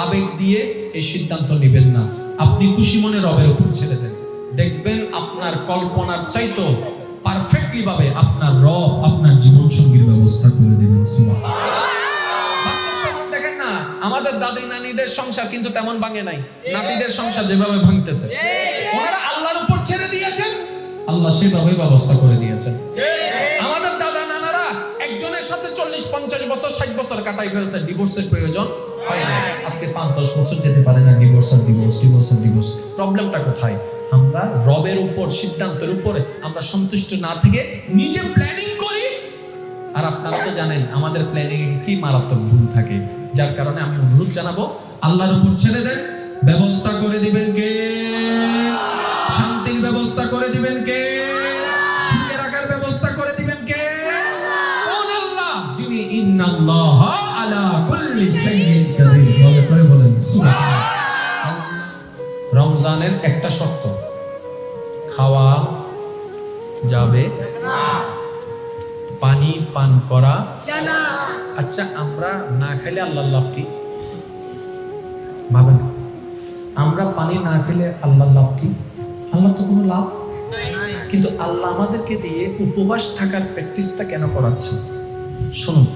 আবেগ দিয়ে এই সিদ্ধান্ত নেবেন না। আপনি খুশি মনে রবের উপর ছেড়ে দেন, দেখবেন আপনার কল্পনার চাইতো পারফেক্টলি ভাবে আপনার রব আপনার জীবন সঙ্গীর ব্যবস্থা করে দেবেন। দেখেন না, আমাদের দাদি নানিদের সংসার কিন্তু তেমন ভাঙে নাই, নাতিদের সংসার যেভাবে ভাঙতেছে ওনারা আল্লাহর উপর ছেড়ে দিয়েছেন, আল্লাহ সেভাবে ব্যবস্থা করে দিয়েছেন। আমাদের দাদা নানারা একজনের সাথে 40-50 বছর 60 বছর কাটাই ফেলছে, ডিভোর্সের প্রয়োজন হয় না। আজকে 5-10 বছর যেতে পারে না, ডিভোর্স। প্রবলেমটা কোথায়? আমরা রবের উপর সিদ্ধান্তের উপরে আমরা সন্তুষ্ট না থেকে নিজে প্ল্যানিং করি। আর আপনারা তো জানেন আমাদের প্ল্যানিং কি মারাত্মক ভুল থাকে, যার কারণে আমি অনুরোধ জানাবো আল্লাহর উপর ছেড়ে দেন। ব্যবস্থা করে দিবেন কে? শান্তির ব্যবস্থা করে দিবেন কে? সুখে রাখার ব্যবস্থা করে দিবেন কে? কোন আল্লাহ? যিনি ইন্নাল্লাহা আলা কুল্লি শাইইন কাদির। বলে করে বলেন সুবহানাল্লাহ। রমজানের একটা শর্ত, খাওয়া যাবে না, পানি পান করা যাবে না। আচ্ছা, আমরা না খেলে আল্লাহর লাভ কি? ভাবেন, আমরা পানি না খেলে আল্লাহর লাভ কি? আল্লাহ তো কোনো লাভ নাই। কিন্তু আল্লাহ আমাদেরকে দিয়ে উপবাস থাকার প্র্যাকটিসটা কেন করাচ্ছে? শুনুন,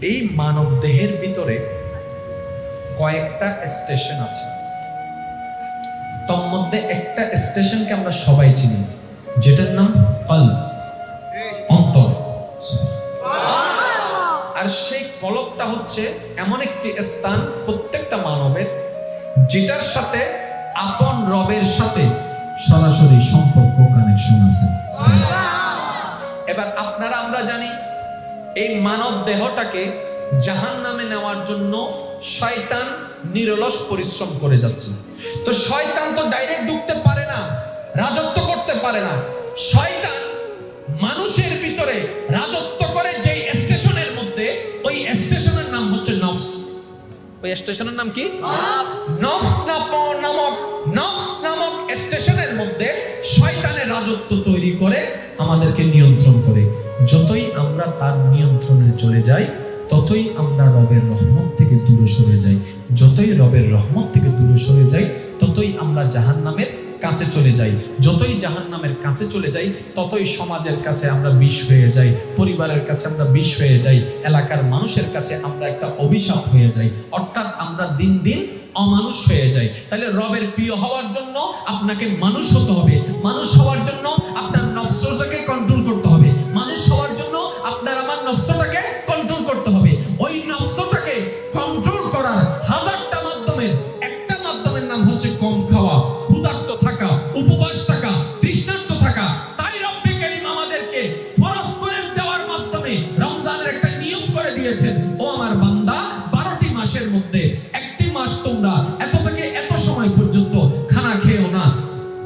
এই মানব দেহের ভিতরে কয়েকটা স্টেশন আছে, তার মধ্যে একটা স্টেশনকে আমরা সবাই চিনি, যেটার নাম কলব, অন্তর। আর সেই কলবটা হচ্ছে এমন একটি স্থান প্রত্যেকটা মানবের, যেটার সাথে আপন রবের সাথে সরাসরি সম্পর্ক, কানেকশন আছে। এবার আপনারা আমরা জানি এই মানব দেহটাকে জাহান্নামে নেওয়ার জন্য শয়তান নিরলস পরিশ্রম করে যাচ্ছে। তো শয়তান তো ডাইরেক্ট ঢুকতে পারে না, রাজত্ব করতে পারে না। শয়তান মানুষের ভিতরে রাজত্ব করে যেই স্টেশনের মধ্যে, ওই স্টেশনের নাম হচ্ছে নফস। ওই স্টেশনের নাম কি? নফস নামক স্টেশনের মধ্যে শয়তানের রাজত্ব তৈরি করে আমাদেরকে নিয়ন্ত্রণ করে। যতই আমরা তার নিয়ন্ত্রণে চলে যাই, ততই আমরা রবের রহমত থেকে দূরে সরে যাই। যতই রবের রহমত থেকে দূরে সরে যাই, ততই আমরা জাহান্নামের কাছে চলে যাই। যতই জাহান্নামের কাছে চলে যাই, ততই সমাজের কাছে আমরা বিষ হয়ে যাই, পরিবারের কাছে আমরা বিষ হয়ে যাই, এলাকার মানুষের কাছে আমরা একটা অভিশাপ হয়ে যাই। অর্থাৎ আমরা দিন দিন অমানুষ হয়ে যাই। তাহলে রবের প্রিয় হওয়ার জন্য আপনাকে মানুষ হতে হবে। মানুষ হওয়ার জন্য আপনার নফসটাকে কন্ট্রোল করতে হবে। মানুষ হওয়ার জন্য আপনার আমার নফসটাকে কন্ট্রোল করতে হবে। ওই নফসটাকে কন্ট্রোল করার হাজারটা মাধ্যমের একটা মাধ্যমের নাম হচ্ছে কম খাওয়া, ক্ষুধার্ত থাকা, উপবাস থাকা, তৃষ্ণার্ত থাকা। তাই রব্বে কারীম আমাদেরকে ফরজ করে দেওয়ার মাধ্যমে রমজানের একটা নিয়ম করে দিয়েছেন। ও আমার বান্দা, 12টি মাসের মধ্যে একটি মাস তোমরা এত থেকে এত সময় পর্যন্ত খানা খেও না,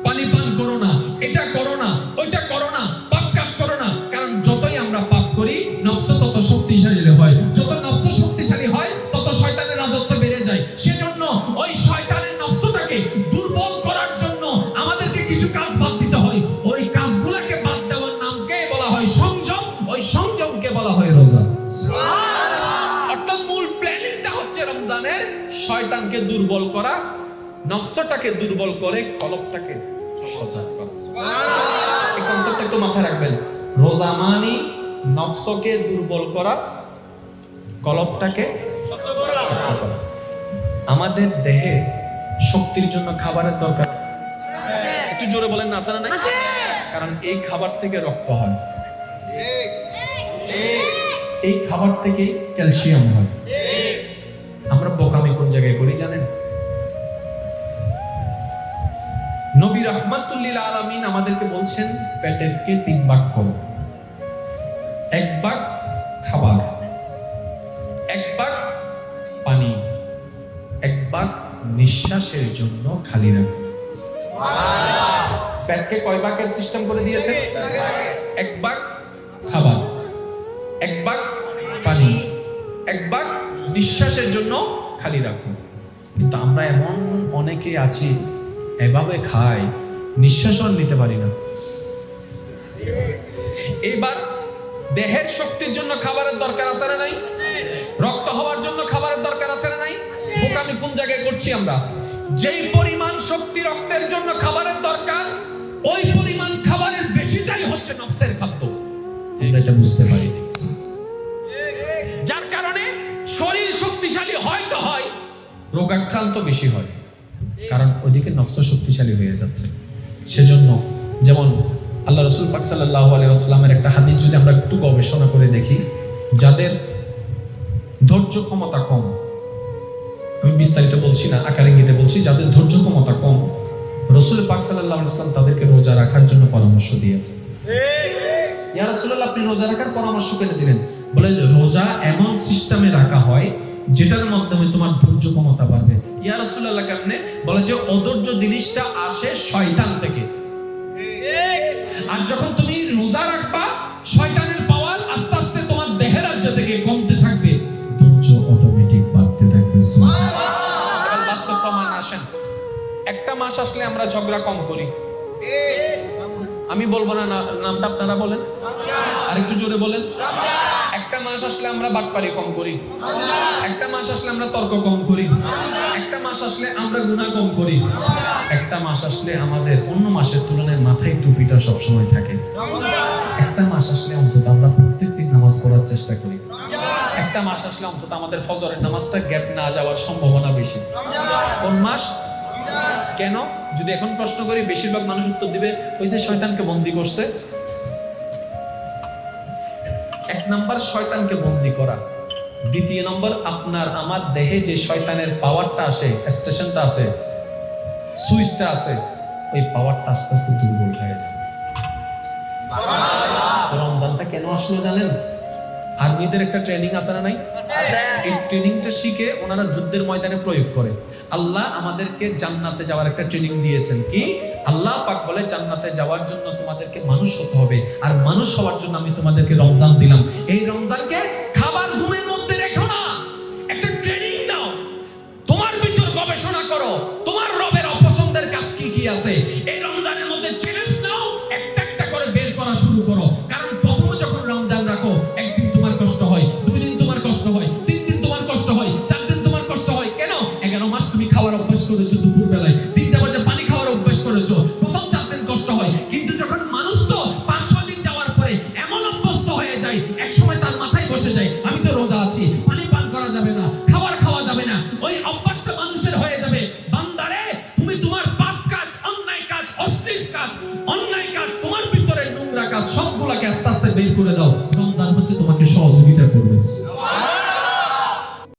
পানি পান করো না, এটা করো না, ওইটা করো না, পাপ কাজ করো না। কারণ যতই আমরা পাপ করি, নফস তত শক্তিশালী হয়। যত নফস শক্তিশালী হয়, তত শয়তানের রাজত্ব বেড়ে যায়। সেজন্য ওই শয়তানের নফসটাকে দুর্বল করার জন্য আমাদেরকে কিছু কাজ বাদ দিতে হয়। ওই কাজগুলোকে বাদ দেওয়ার নামকে বলা হয় সংযম। ওই সংযমকে বলা হয় রোজা। অর্থাৎ মূল প্ল্যানিংটা হচ্ছে রমজানের শয়তানকে দুর্বল করা, নফসটাকে দুর্বল করে কলবটাকে সজাগ করা। এই কনসেপ্টটা একটু মাথায় রাখবেন। রোজা মানে নফসকে দুর্বল করা, কলবটাকে সজাগ করা। আমাদের দেহে শক্তির জন্য খাবারের দরকার আছে। একটু জোরে বলেন না, আছে না নাই? কারণ এই খাবার থেকে রক্ত হয়, এই খাবার থেকে ক্যালসিয়াম হয়। আমরা বোকামি কোন জায়গায় করি জানেন? নবী রাহমাতুল্লিল আলামিন আমাদেরকে বলছেন পেটেরকে 3 ভাগ করো। 1 ভাগ খাবার, 1 ভাগ পানি, 1 ভাগ নিঃশ্বাসের জন্য খালি রাখো। পেটকে কয় ভাগের সিস্টেম করে দিয়েছে? 1 ভাগ খাবার, 1 ভাগ পানি, 1 ভাগ নিঃশ্বাসের জন্য খালি রাখো। কিন্তু আমরা এমন অনেকে আছি, এভাবে খাই, নিঃশ্বাসও নিতে পারি না। এবার দেহের শক্তির জন্য খাবারের দরকার আছে না নাই? রক্ত হওয়ার জন্য খাবারের দরকার আছে না নাই? বোকামি কোন জায়গায় করছি আমরা? যেই পরিমাণ শক্তি রক্তের জন্য খাবারের দরকার, ওই পরিমাণ খাবারের বেশিটাই হচ্ছে নফসের খাদ্য। আমরা এটা বুঝতে পারি, যার কারণে শরীর শক্তিশালী হয় তো হয়, রোগাক্রান্ত বেশি হয়, কারণ ওইদিকে নফস শক্তিশালী হয়ে যাচ্ছে। সেজন্য যেমন আল্লাহ রাসূল পাক সাল্লাল্লাহু আলাইহি ওয়াসাল্লামের একটা হাদিস যদি আমরা একটু গবেষণা করে দেখি, যাদের ধৈর্য ক্ষমতা কম, আমি বিস্তারিত বলছি না, আকার ইঙ্গিতে বলছি, যাদের ধৈর্য ক্ষমতা কম, রাসূল পাক সাল্লাল্লাহু আলাইহি ওয়াসাল্লাম তাদেরকে রোজা রাখার জন্য পরামর্শ দিয়েছে। ইয়া রাসূলুল্লাহ, আপনি রোজা রাখার পরামর্শ কেন দিলেন? বলে রোজা এমন সিস্টেমে রাখা হয় যেটার মাধ্যমে তোমার ধৈর্য ক্ষমতা বাড়বে। ইয়া রাসূলুল্লাহ, কেমনে? বলে যে অধৈর্য জিনিসটা আসে শয়তান থেকে, আর যখন তুমি রোজা রাখবা শয়তানের পাওয়ার আস্তে আস্তে তোমার দেহের রাজ্য থেকে কমতে থাকবে, ধৈর্য অটোমেটিক বাড়তে থাকবে। সুবহানাল্লাহ। বাস্তব প্রমাণ আসেন, একটা মাস আসলে আমরা ঝগড়া কম করি। আমি বলবো না নামটা, আপনারা বলেন, আরেকটু জোরে বলেন। একটা মাস আসলে আমরা বাটপারি কম করি, একটা মাস আসলে আমরা তর্ক কম করি, একটা মাস আসলে আমরা গুনাহ কম করি, একটা মাস আসলে আমাদের অন্য মাসের তুলনায় মাথায় টুপিটা সবসময় থাকে, একটা মাস আসলে অন্তত আমরা প্রত্যেকদিন নামাজ পড়ার চেষ্টা করি, একটা মাস আসলে অন্তত আমাদের ফজরের নামাজটা গ্যাপ না যাওয়ার সম্ভাবনা বেশি। কোন মাস? কেন? যদি এখন প্রশ্ন করি, বেশিরভাগ মানুষ উত্তর দিবে ওই যে শয়তানকে বন্দী করছে। এক নাম্বার শয়তানকে বন্দী করা, দ্বিতীয় নম্বর আপনার আমার দেহে যে শয়তানের পাওয়ারটা আসে, স্টেশনটা আছে, সুইচটা আছে, ওই পাওয়ারটা আস্তে আস্তে দুর্বল হয়ে যায়। রমজানটা কেন আসলো জানেন? আর্মিদের একটা ট্রেনিং আছে না নাই? এই ট্রেনিংটা শিখে ওনারা যুদ্ধের ময়দানে প্রয়োগ করে। আল্লাহ আমাদেরকে জান্নাতে যাওয়ার একটা ট্রেনিং দিয়েছেন। কি? আল্লাহ পাক বলে জান্নাতে যাওয়ার জন্য তোমাদেরকে মানুষ হতে হবে, আর মানুষ হওয়ার জন্য আমি তোমাদেরকে রমজান দিলাম। এই রমজানকে খাবার ঘুমের মধ্যে রেখো না, একটা ট্রেনিং দাও, তোমার ভিতর গবেষণা করো, তোমার রবের অপছন্দের কাজ কি কি আছে। এই রমজানের মধ্যে চ্যালেঞ্জ নাও, একটা একটা করে বের করা শুরু করো। কারণ প্রথমে যখন রমজান রাখো, একদিন তোমার কষ্ট হয়, 2 দিন তোমার কষ্ট হয়, 3 দিন তোমার কষ্ট হয়, 4 দিন তোমার কষ্ট হয়। কেন? 11 মাস তুমি খাওয়ার অভ্যাস করেছো, দুপুর বেলায় 3টা বাজে পানি খাওয়ার অভ্যাস করেছো, প্রথম 4 দিন কষ্ট হয়। কিন্তু যখন মানুষ তো 5-6 দিন যাওয়ার পরে এমন অভ্যস্ত হয়ে যায়, এক সময় তার মাথায় বসে যায় আমি তো রোজা আছি, পানি পান করা যাবে না, খাবার খাওয়া যাবে না, ওই অভ্যাসটা মানুষের হয়ে যাবে। বান্দারে, তুমি তোমার পাপ কাজ, অন্যায় কাজ, অশ্লীল কাজ, অন্যায় কাজ, তোমার ভিতরে নোংরা কাজ সবগুলোকে আস্তে আস্তে বের করে দাও। রমজান হচ্ছে তোমাকে সহযোগিতা করবে।